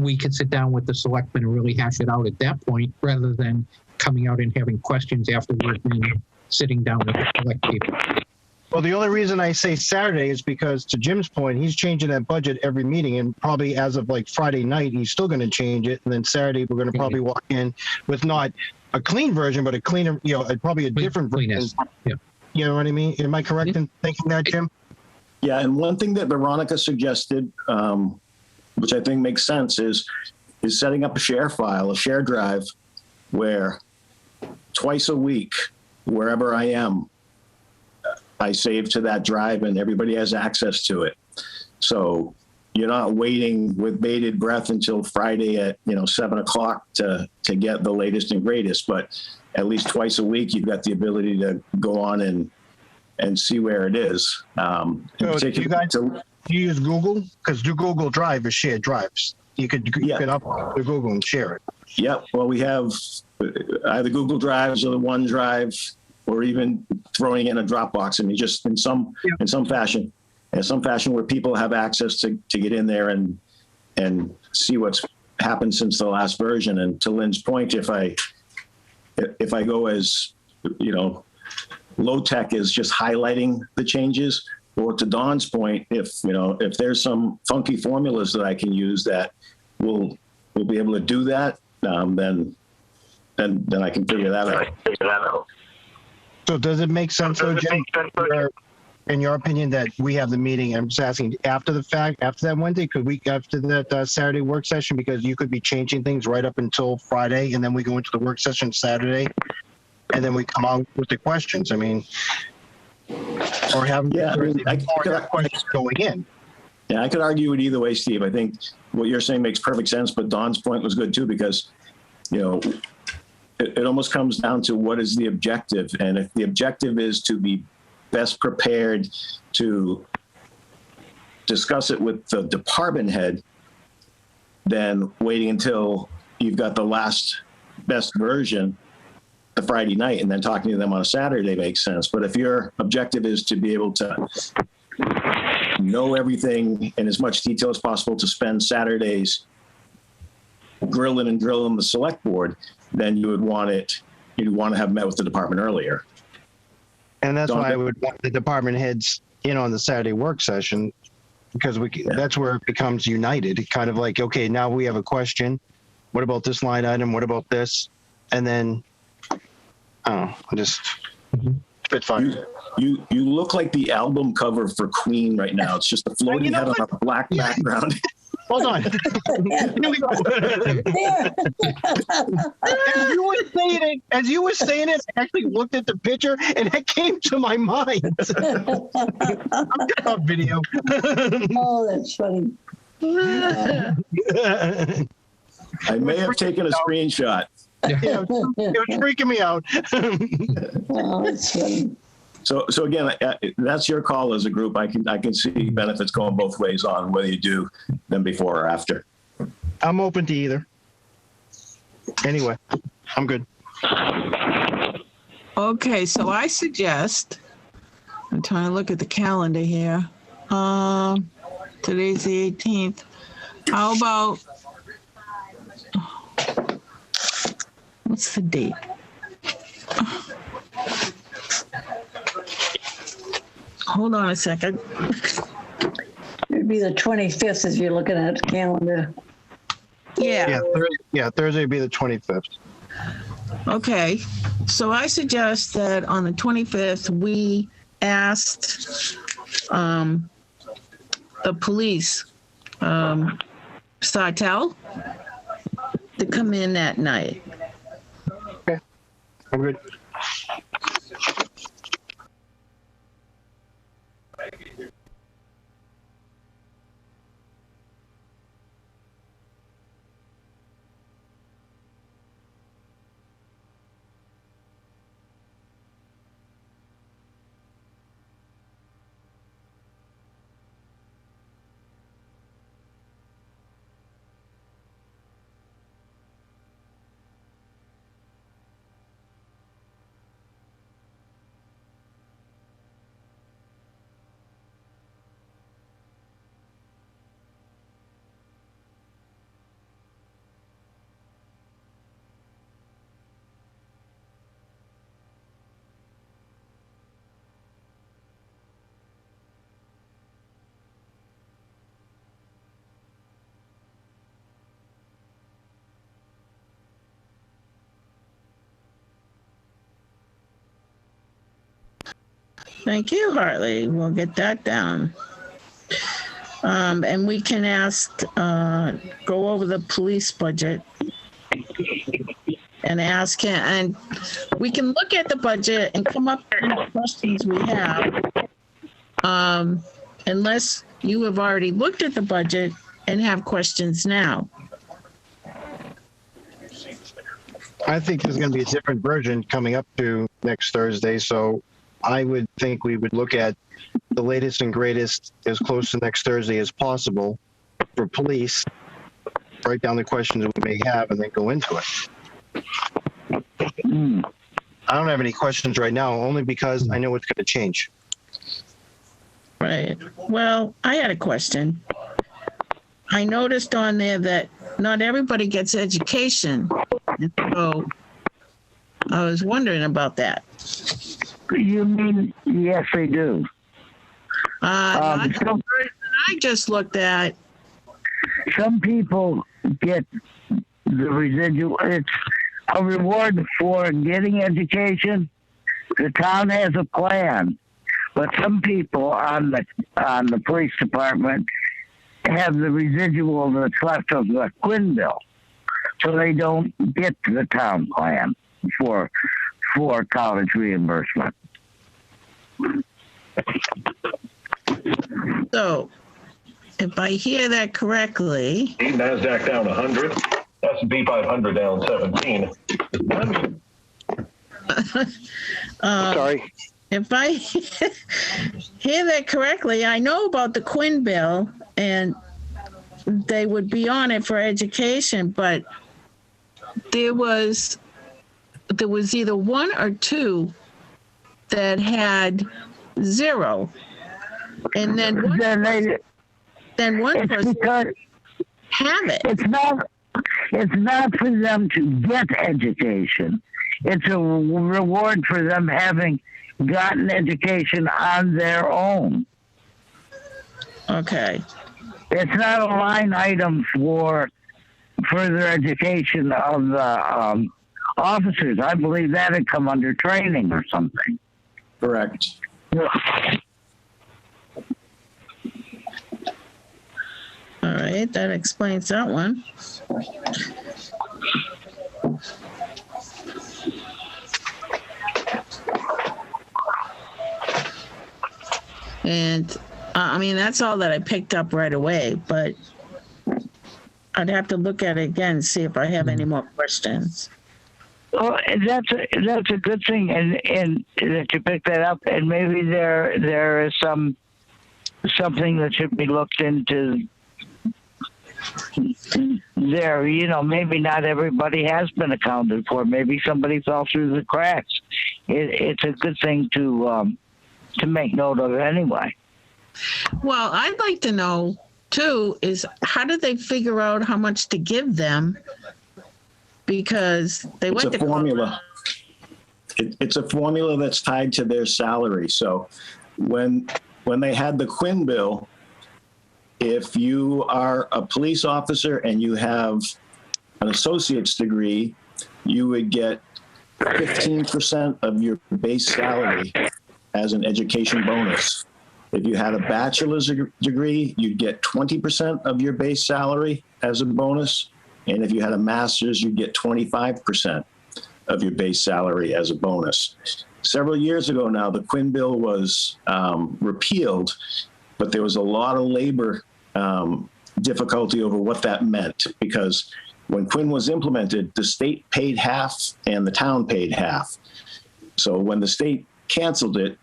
we could sit down with the selectmen and really hash it out at that point, rather than coming out and having questions afterward and sitting down with the select people. Well, the only reason I say Saturday is because, to Jim's point, he's changing that budget every meeting, and probably as of like Friday night, he's still going to change it. And then Saturday, we're going to probably walk in with not a clean version, but a cleaner, probably a different version. Cleanest. Yeah. You know what I mean? Am I correct in thinking that, Jim? Yeah, and one thing that Veronica suggested, which I think makes sense, is setting up a share file, a share drive, where twice a week, wherever I am, I save to that drive and everybody has access to it. So you're not waiting with bated breath until Friday at 7:00 to get the latest and greatest, but at least twice a week you've got the ability to go on and see where it is. So do you use Google? Because Google Drive is shared drives. You could upload to Google and share it. Yep. Well, we have either Google Drives or the OneDrive, or even throwing it in a Dropbox. I mean, just in some fashion where people have access to get in there and see what's happened since the last version. And to Lynn's point, if I go as low tech is just highlighting the changes, or to Don's point, if there's some funky formulas that I can use that will be able to do that, then I can figure that out. So does it make sense, though, Jim, in your opinion, that we have the meeting, I'm just asking, after the fact, after that Wednesday, after that Saturday work session, because you could be changing things right up until Friday, and then we go into the work session Saturday, and then we come out with the questions, I mean, or have questions going in. Yeah, I could argue it either way, Steve. I think what you're saying makes perfect sense, but Don's point was good too, because, it almost comes down to what is the objective. And if the objective is to be best prepared to discuss it with the department head, then waiting until you've got the last best version the Friday night and then talking to them on a Saturday makes sense. But if your objective is to be able to know everything in as much detail as possible, to spend Saturdays grilling the select board, then you'd want to have met with the department earlier. And that's why I would want the department heads in on the Saturday work session, because that's where it becomes united. Kind of like, okay, now we have a question. What about this line item? What about this? And then, spit fire. You look like the album cover for Queen right now. It's just a floating head on a black background. Hold on. As you were saying it, I actually looked at the picture and it came to my mind. I'm on video. Oh, that's funny. I may have taken a screenshot. Yeah, it was freaking me out. Oh, that's funny. So again, that's your call as a group. I can see benefits going both ways on whether you do them before or after. I'm open to either. Anyway, I'm good. Okay, so I suggest, I'm trying to look at the calendar here. Today's the 18th. How about, what's the date? Hold on a second. It'd be the 25th if you're looking at the calendar. Yeah. Thursday would be the 25th. Okay. So I suggest that on the 25th, we asked the police, Sartell, to come in that night. Okay. I'm good. Thank you, Hartley. We'll get that down. And we can go over the police budget and ask him, and we can look at the budget and come up with any questions we have. Unless you have already looked at the budget and have questions now. I think there's going to be a different version coming up to next Thursday, so I would think we would look at the latest and greatest as close to next Thursday as possible for police, write down the questions that we may have, and then go into it. I don't have any questions right now, only because I know it's going to change. Right. Well, I had a question. I noticed on there that not everybody gets education. So I was wondering about that. You mean, yes, they do. Not the some, version I just looked at. some people get the residual. It's a reward for getting education. The town has a plan, but some people on the police department have the residual that's left of the Quinn bill, so they don't get the town plan for college reimbursement. So, if I hear that correctly, NASDAQ down 100, S&P 500 down 17. Sorry. if I hear that correctly, I know about the Quinn bill and they would be on it for education, but there was either one or two that had zero. And then one It's person because have it. it's not for them to get education. It's a reward for them having gotten education on their own. Okay. It's not a line item for further education of the officers. I believe that would come under training or something. Correct. All right, that explains that one. And I mean, that's all that I picked up right away, but I'd have to look at it again, see if I have any more questions. Well, that's a good thing, and that you picked that up. And maybe there is something that should be looked into. There, maybe not everybody has been accounted for. Maybe somebody fell through the cracks. It's a good thing to make note of anyway. Well, I'd like to know too is how did they figure out how much to give them? Because they It's went a to formula. It's a formula that's tied to their salary. So when they had the Quinn bill, if you are a police officer and you have an associate's degree, you would get 15% of your base salary as an education bonus. If you had a bachelor's degree, you'd get 20% of your base salary as a bonus. And if you had a master's, you'd get 25% of your base salary as a bonus. Several years ago now, the Quinn bill was repealed, but there was a lot of labor difficulty over what that meant, because when Quinn was implemented, the state paid half and the town paid half. So when the state canceled it,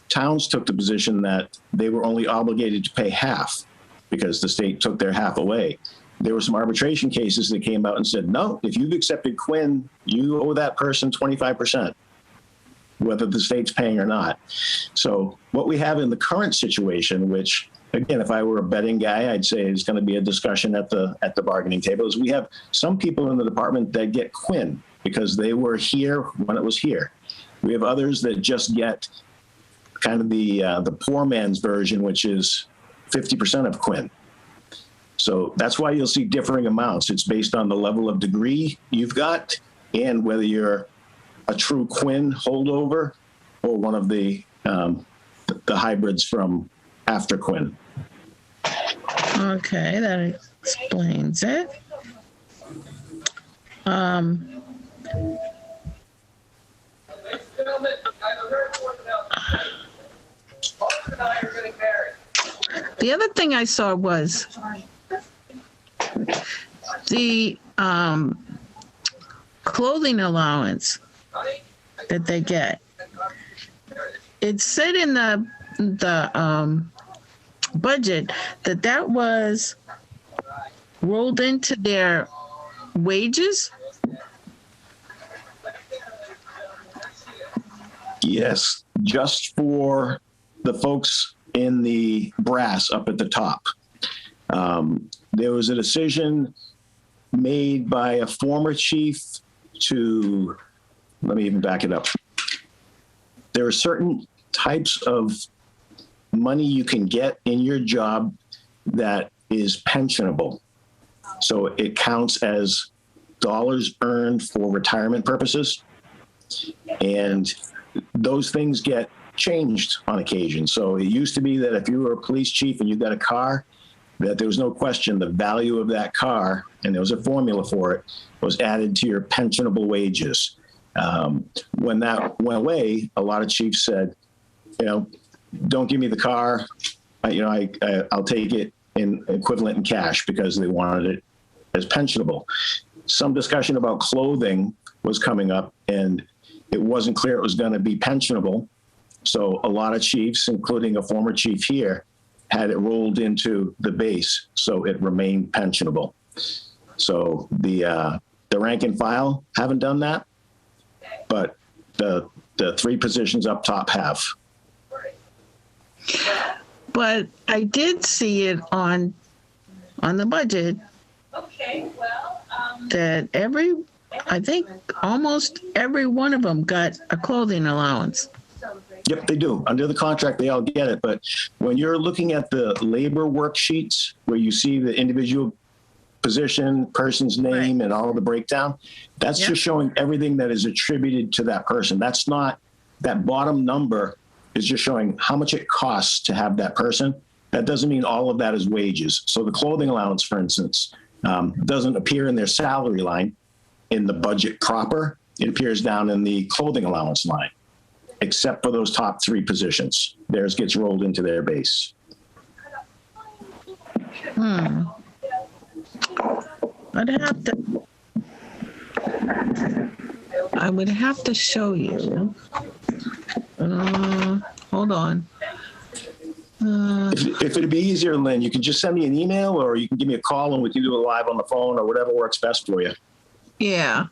towns took the position that they were only obligated to pay half because the state took their half away. There were some arbitration cases that came out and said, no, if you've accepted Quinn, you owe that person 25%, whether the state's paying or not. So what we have in the current situation, which again, if I were a betting guy, I'd say is going to be a discussion at the bargaining table, is we have some people in the department that get Quinn because they were here when it was here. We have others that just get kind of the poor man's version, which is 50% of Quinn. So that's why you'll see differing amounts. It's based on the level of degree you've got and whether you're a true Quinn holdover or one of the hybrids from after Quinn. Okay, that explains it. The other thing I saw was the clothing allowance that they get. It said in the budget that was rolled into their wages. Yes, just for the folks in the brass up at the top. There was a decision made by a former chief to, let me even back it up. There are certain types of money you can get in your job that is pensionable. So it counts as dollars earned for retirement purposes. And those things get changed on occasion. So it used to be that if you were a police chief and you got a car, that there was no question the value of that car, and there was a formula for it, was added to your pensionable wages. When that went away, a lot of chiefs said, don't give me the car. I'll take it in equivalent in cash, because they wanted it as pensionable. Some discussion about clothing was coming up, and it wasn't clear it was going to be pensionable. So a lot of chiefs, including a former chief here, had it rolled into the base, so it remained pensionable. So the rank and file haven't done that, but the three positions up top have. But I did see it on the budget that I think almost every one of them got a clothing allowance. Yep, they do. Under the contract, they all get it. But when you're looking at the labor worksheets where you see the individual position, person's name, Right. and all the breakdown, that's Yep. just showing everything that is attributed to that person. That's not, that bottom number is just showing how much it costs to have that person. That doesn't mean all of that is wages. So the clothing allowance, for instance, doesn't appear in their salary line in the budget proper. It appears down in the clothing allowance line, except for those top three positions. Theirs gets rolled into their base. I would have to show you. Hold on. If it'd be easier, Lynn, you can just send me an email, or you can give me a call and we can do it live on the phone, or whatever works best for you. Yeah.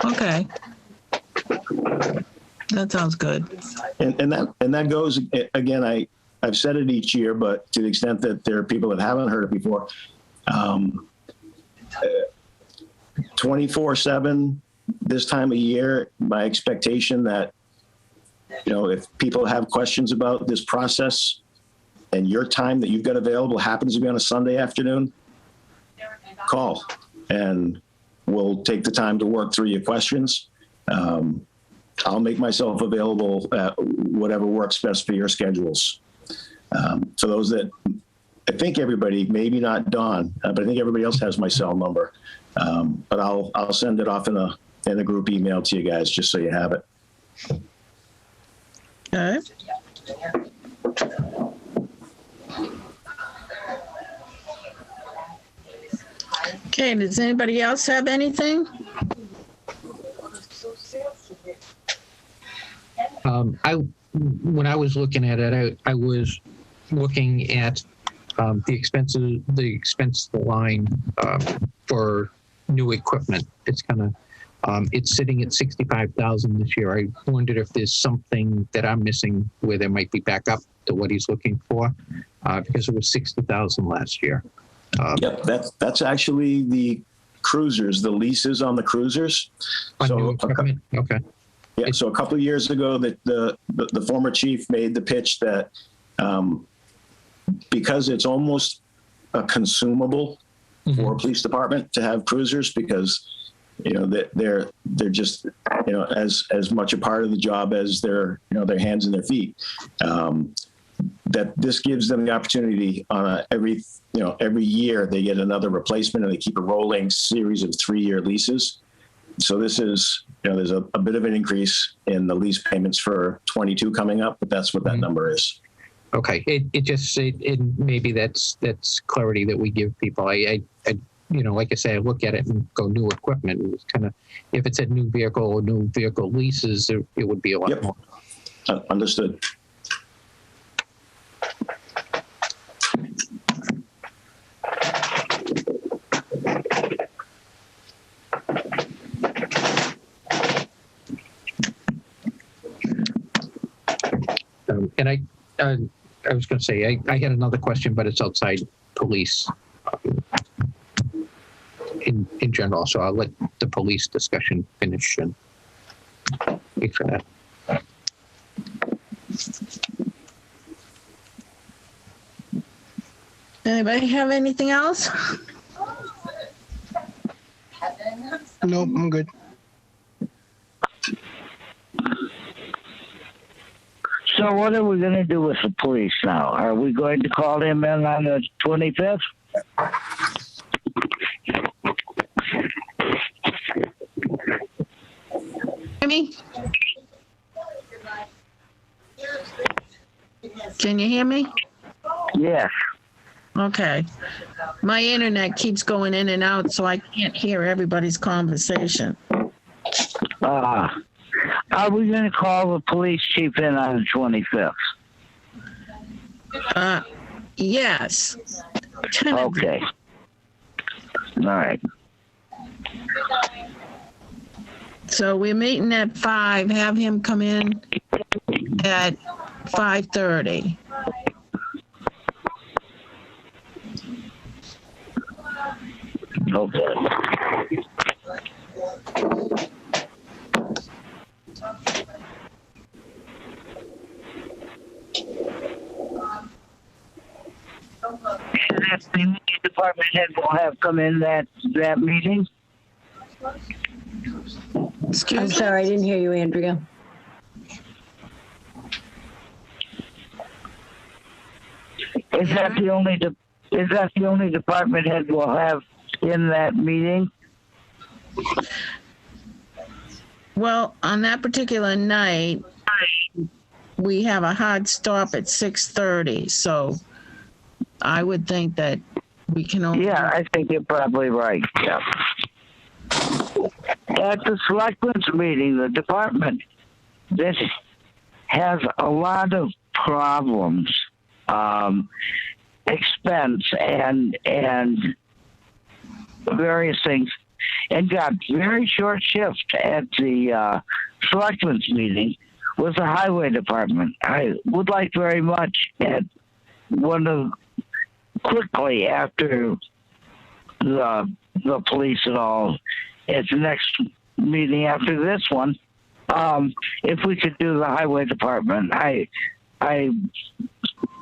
Okay. That sounds good. And that goes, again, I've said it each year, but to the extent that there are people that haven't heard it before, 24/7 this time of year, my expectation that, if people have questions about this process and your time that you've got available happens to be on a Sunday afternoon, call and we'll take the time to work through your questions. I'll make myself available at whatever works best for your schedules. For those that, I think everybody, maybe not Dawn, but I think everybody else has my cell number. But I'll send it off in a group email to you guys, just so you have it. Okay. Okay, does anybody else have anything? When I was looking at it, I was looking at the expense line for new equipment. It's kind of it's sitting at 65,000 this year. I wondered if there's something that I'm missing where there might be back up to what he's looking for, because it was 60,000 last year. Yep, that's actually the cruisers, the leases on the cruisers. On So new equipment? Okay. yeah, so a couple of years ago, that the former chief made the pitch that because it's almost a consumable for a police department to have cruisers, because that they're just as much a part of the job as their hands and their feet. That this gives them the opportunity on every year they get another replacement, and they keep a rolling series of 3-year leases. So this is there's a bit of an increase in the lease payments for 22 coming up, but that's what that number is. Okay. It maybe that's clarity that we give people. I like I say, I look at it and go new equipment. It's kind of, if it's a new vehicle or new vehicle leases, it would be a lot Yep. more. Understood. And I was going to say, I had another question, but it's outside police in general. So I'll let the police discussion finish and wait for that. Anybody have anything else? Nope, I'm good. So what are we going to do with the police now? Are we going to call him in on the 25th? Amy? Can you hear me? Yes. Okay. My internet keeps going in and out, so I can't hear everybody's conversation. Are we going to call the police chief in on the 25th? Yes. Okay. All right. So we're meeting at 5, have him come in at 5:30. Okay. And that's the department head will have come in that meeting? Excuse I'm me? sorry, I didn't hear you, Andrea. Is that the only department head we'll have in that meeting? Well, on that particular night, we have a hard stop at 6:30, so I would think that we can only. Yeah, I think you're probably right. Yeah. At the selectmen's meeting, the department that has a lot of problems, expense and various things, and got very short shift at the selectmen's meeting was the highway department. I would like very much at quickly after the police and all at the next meeting after this one, if we could do the highway department.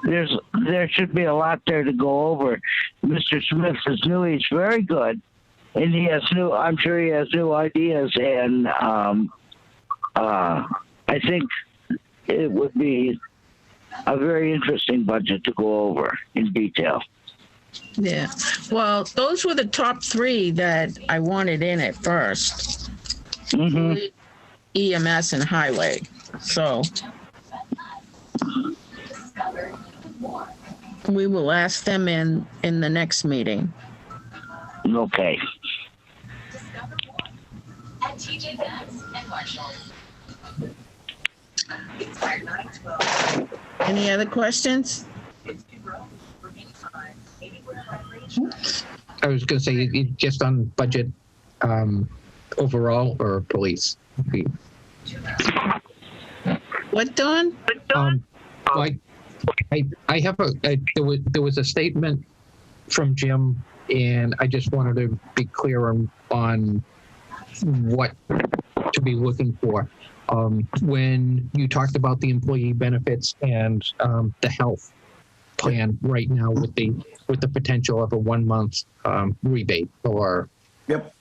There should be a lot there to go over. Mr. Smith is new. He's very good, and I'm sure he has new ideas. And I think it would be a very interesting budget to go over in detail. Yeah. Well, those were the top 3 that I wanted in at first. Mm-hmm. EMS and highway. So we will ask them in the next meeting. Okay. At TJ Maxx and Marshalls. Any other questions? I was going to say, just on budget overall or police? What, Dawn? Like, I have there was a statement from Jim, and I just wanted to be clear on what to be looking for. When you talked about the employee benefits and the health plan right now with the potential of a 1-month rebate or. Yep.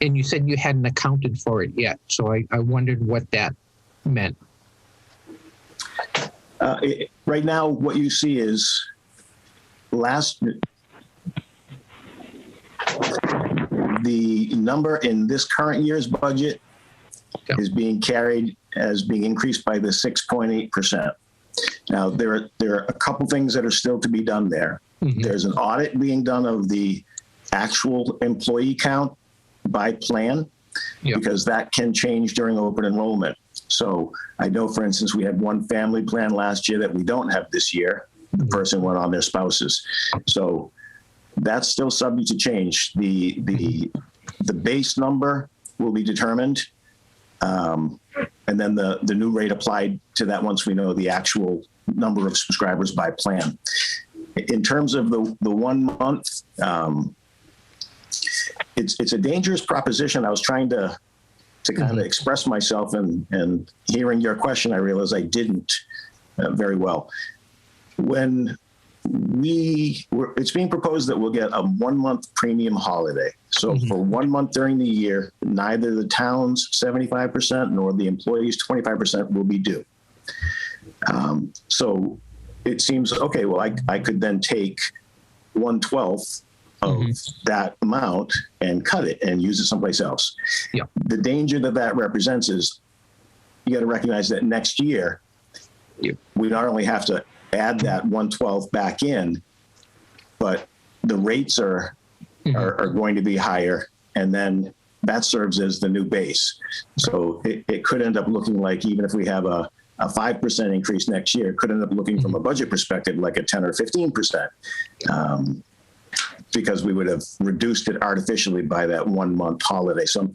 And you said you hadn't accounted for it yet, so I wondered what that meant. Right now, what you see is the number in this current year's budget is being carried as being increased by the 6.8%. Now, there are a couple things that are still to be done there. Mm-hmm. There's an audit being done of the actual employee count by plan, because that can change during open enrollment. So I know, for instance, we had one family plan last year that we don't have this year. The person went on their spouses. So that's still subject to change. The base number will be determined. And then the new rate applied to that once we know the actual number of subscribers by plan. In terms of the 1 month, it's a dangerous proposition. I was trying to kind of express myself, and hearing your question, I realized I didn't very well. When it's being proposed that we'll get a 1 month premium holiday. So for 1 month during the year, neither the town's 75% nor the employees' 25% will be due. So it seems, okay, well, I could then take 1/12 of that amount and cut it and use it someplace else. Yeah. The danger that represents is you got to recognize that next year, we not only have to add that 1/12 back in, but the rates are going to be higher, and then that serves as the new base. So it could end up looking like, even if we have a 5% increase next year, it could end up looking from a budget perspective like a 10 or 15%, because we would have reduced it artificially by that 1 month holiday. So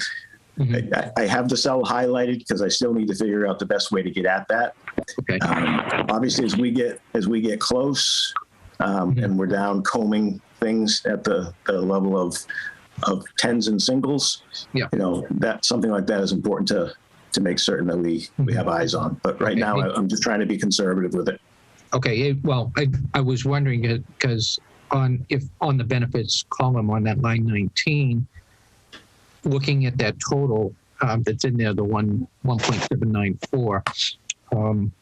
I have the cell highlighted because I still need to figure out the best way to get at that. Okay. Obviously, as we get close, and we're down combing things at the level of tens and singles, Yeah. that something like that is important to make certain that we have eyes on. But right now, I'm just trying to be conservative with it. Okay. Well, I was wondering because on the benefits column on that line 19, looking at that total that's in there, the 1.794,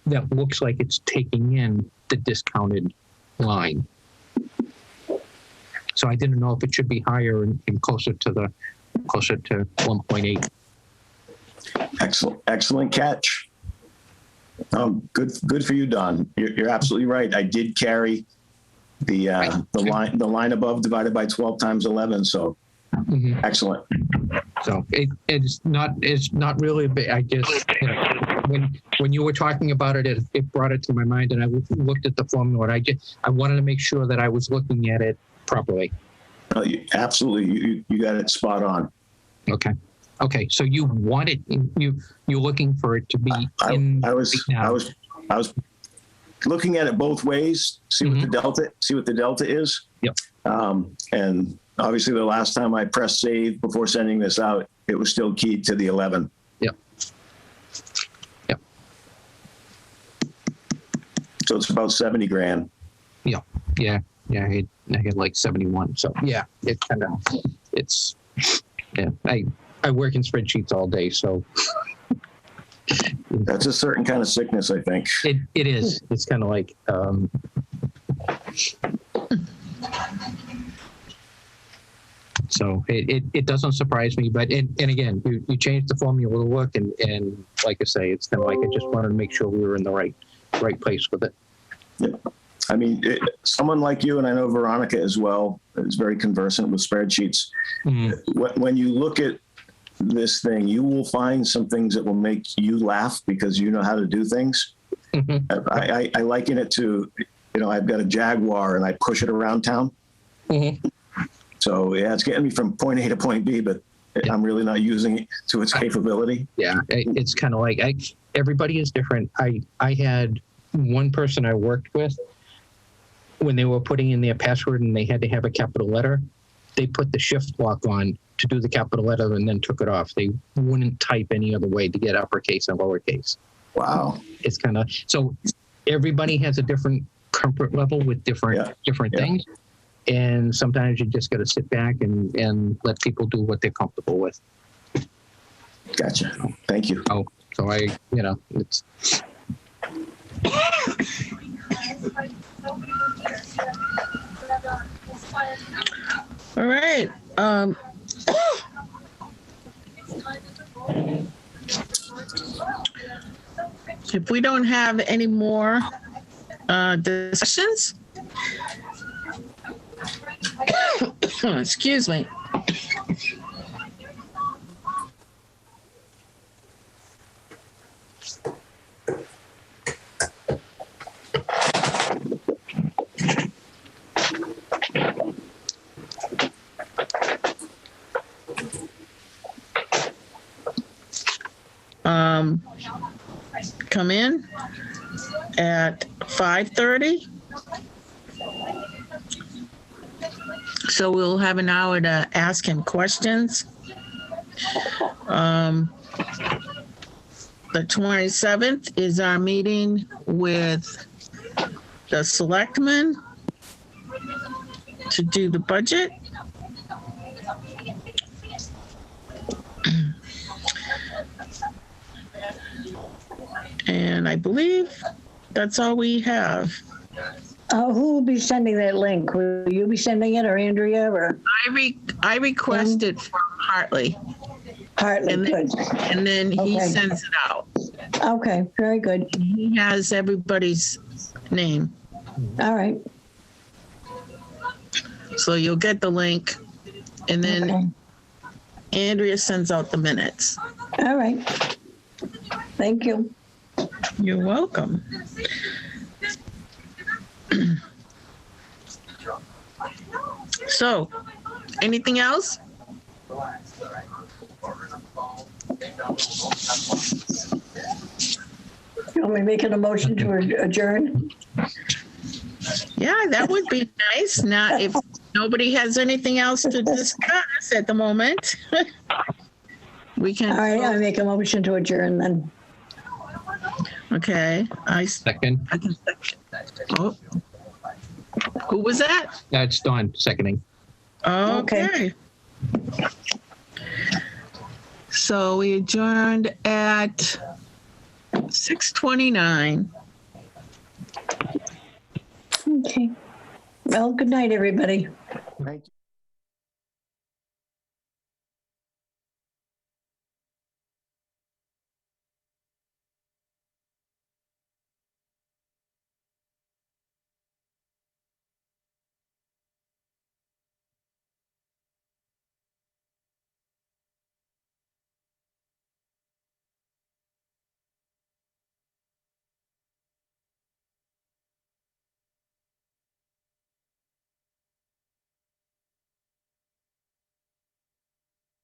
that looks like it's taking in the discounted line. So I didn't know if it should be higher and closer to 1.8. Excellent catch. Good for you, Don. You're absolutely right. I did carry the line above divided by 12 times 11. So excellent. So it's not really big. I just, when you were talking about it, it brought it to my mind, and I looked at the formula. And I wanted to make sure that I was looking at it properly. Absolutely, you got it spot on. Okay. So you wanted you're looking for it to be. I was looking at it both ways. See what the delta is. Yep. And obviously, the last time I pressed save before sending this out, it was still keyed to the 11. Yep. So it's about 70 grand. Yeah. I had like 71. So yeah, I work in spreadsheets all day, so that's a certain kind of sickness, I think. It is. It's kind of like. So it doesn't surprise me, but and again, you changed the formula to look, and like I say, it's kind of like I just wanted to make sure we were in the right place with it. Yeah. I mean, someone like you, and I know Veronica as well, is very conversant with spreadsheets. When you look at this thing, you will find some things that will make you laugh because you know how to do things. I liken it to, I've got a Jaguar and I push it around town. So yeah, it's getting me from point A to point B, but I'm really not using it to its capability. Yeah, it's kind of like everybody is different. I had one person I worked with, when they were putting in their password and they had to have a capital letter, they put the shift lock on to do the capital letter and then took it off. They wouldn't type any other way to get uppercase and lowercase. Wow. It's kind of, so everybody has a different comfort level with different things. And sometimes you just got to sit back and let people do what they're comfortable with. Gotcha. Thank you. So it's. All right. If we don't have any more discussions, excuse me. Come in at 5:30. So we'll have an hour to ask him questions. The 27th is our meeting with the selectmen. to do the budget. And I believe that's all we have. Who will be sending that link? Will you be sending it, or Andrea, or I requested from Hartley, Hartley? and then, Good. and then he Okay. sends it out. Okay, very good. He has everybody's name. All right. So you'll get the link, and then Okay. Andrea sends out the minutes. All right. Thank you. You're welcome. So, anything else? You want me making a motion to adjourn? Yeah, that would be nice. Now, if nobody has anything else to discuss at the moment, we can. All right, I make a motion to adjourn then. Okay, I Second. can second. Oh. Who was that? That's Don seconding. Okay. So we adjourned at 6:29. Okay. Well, good night, everybody. Thank you.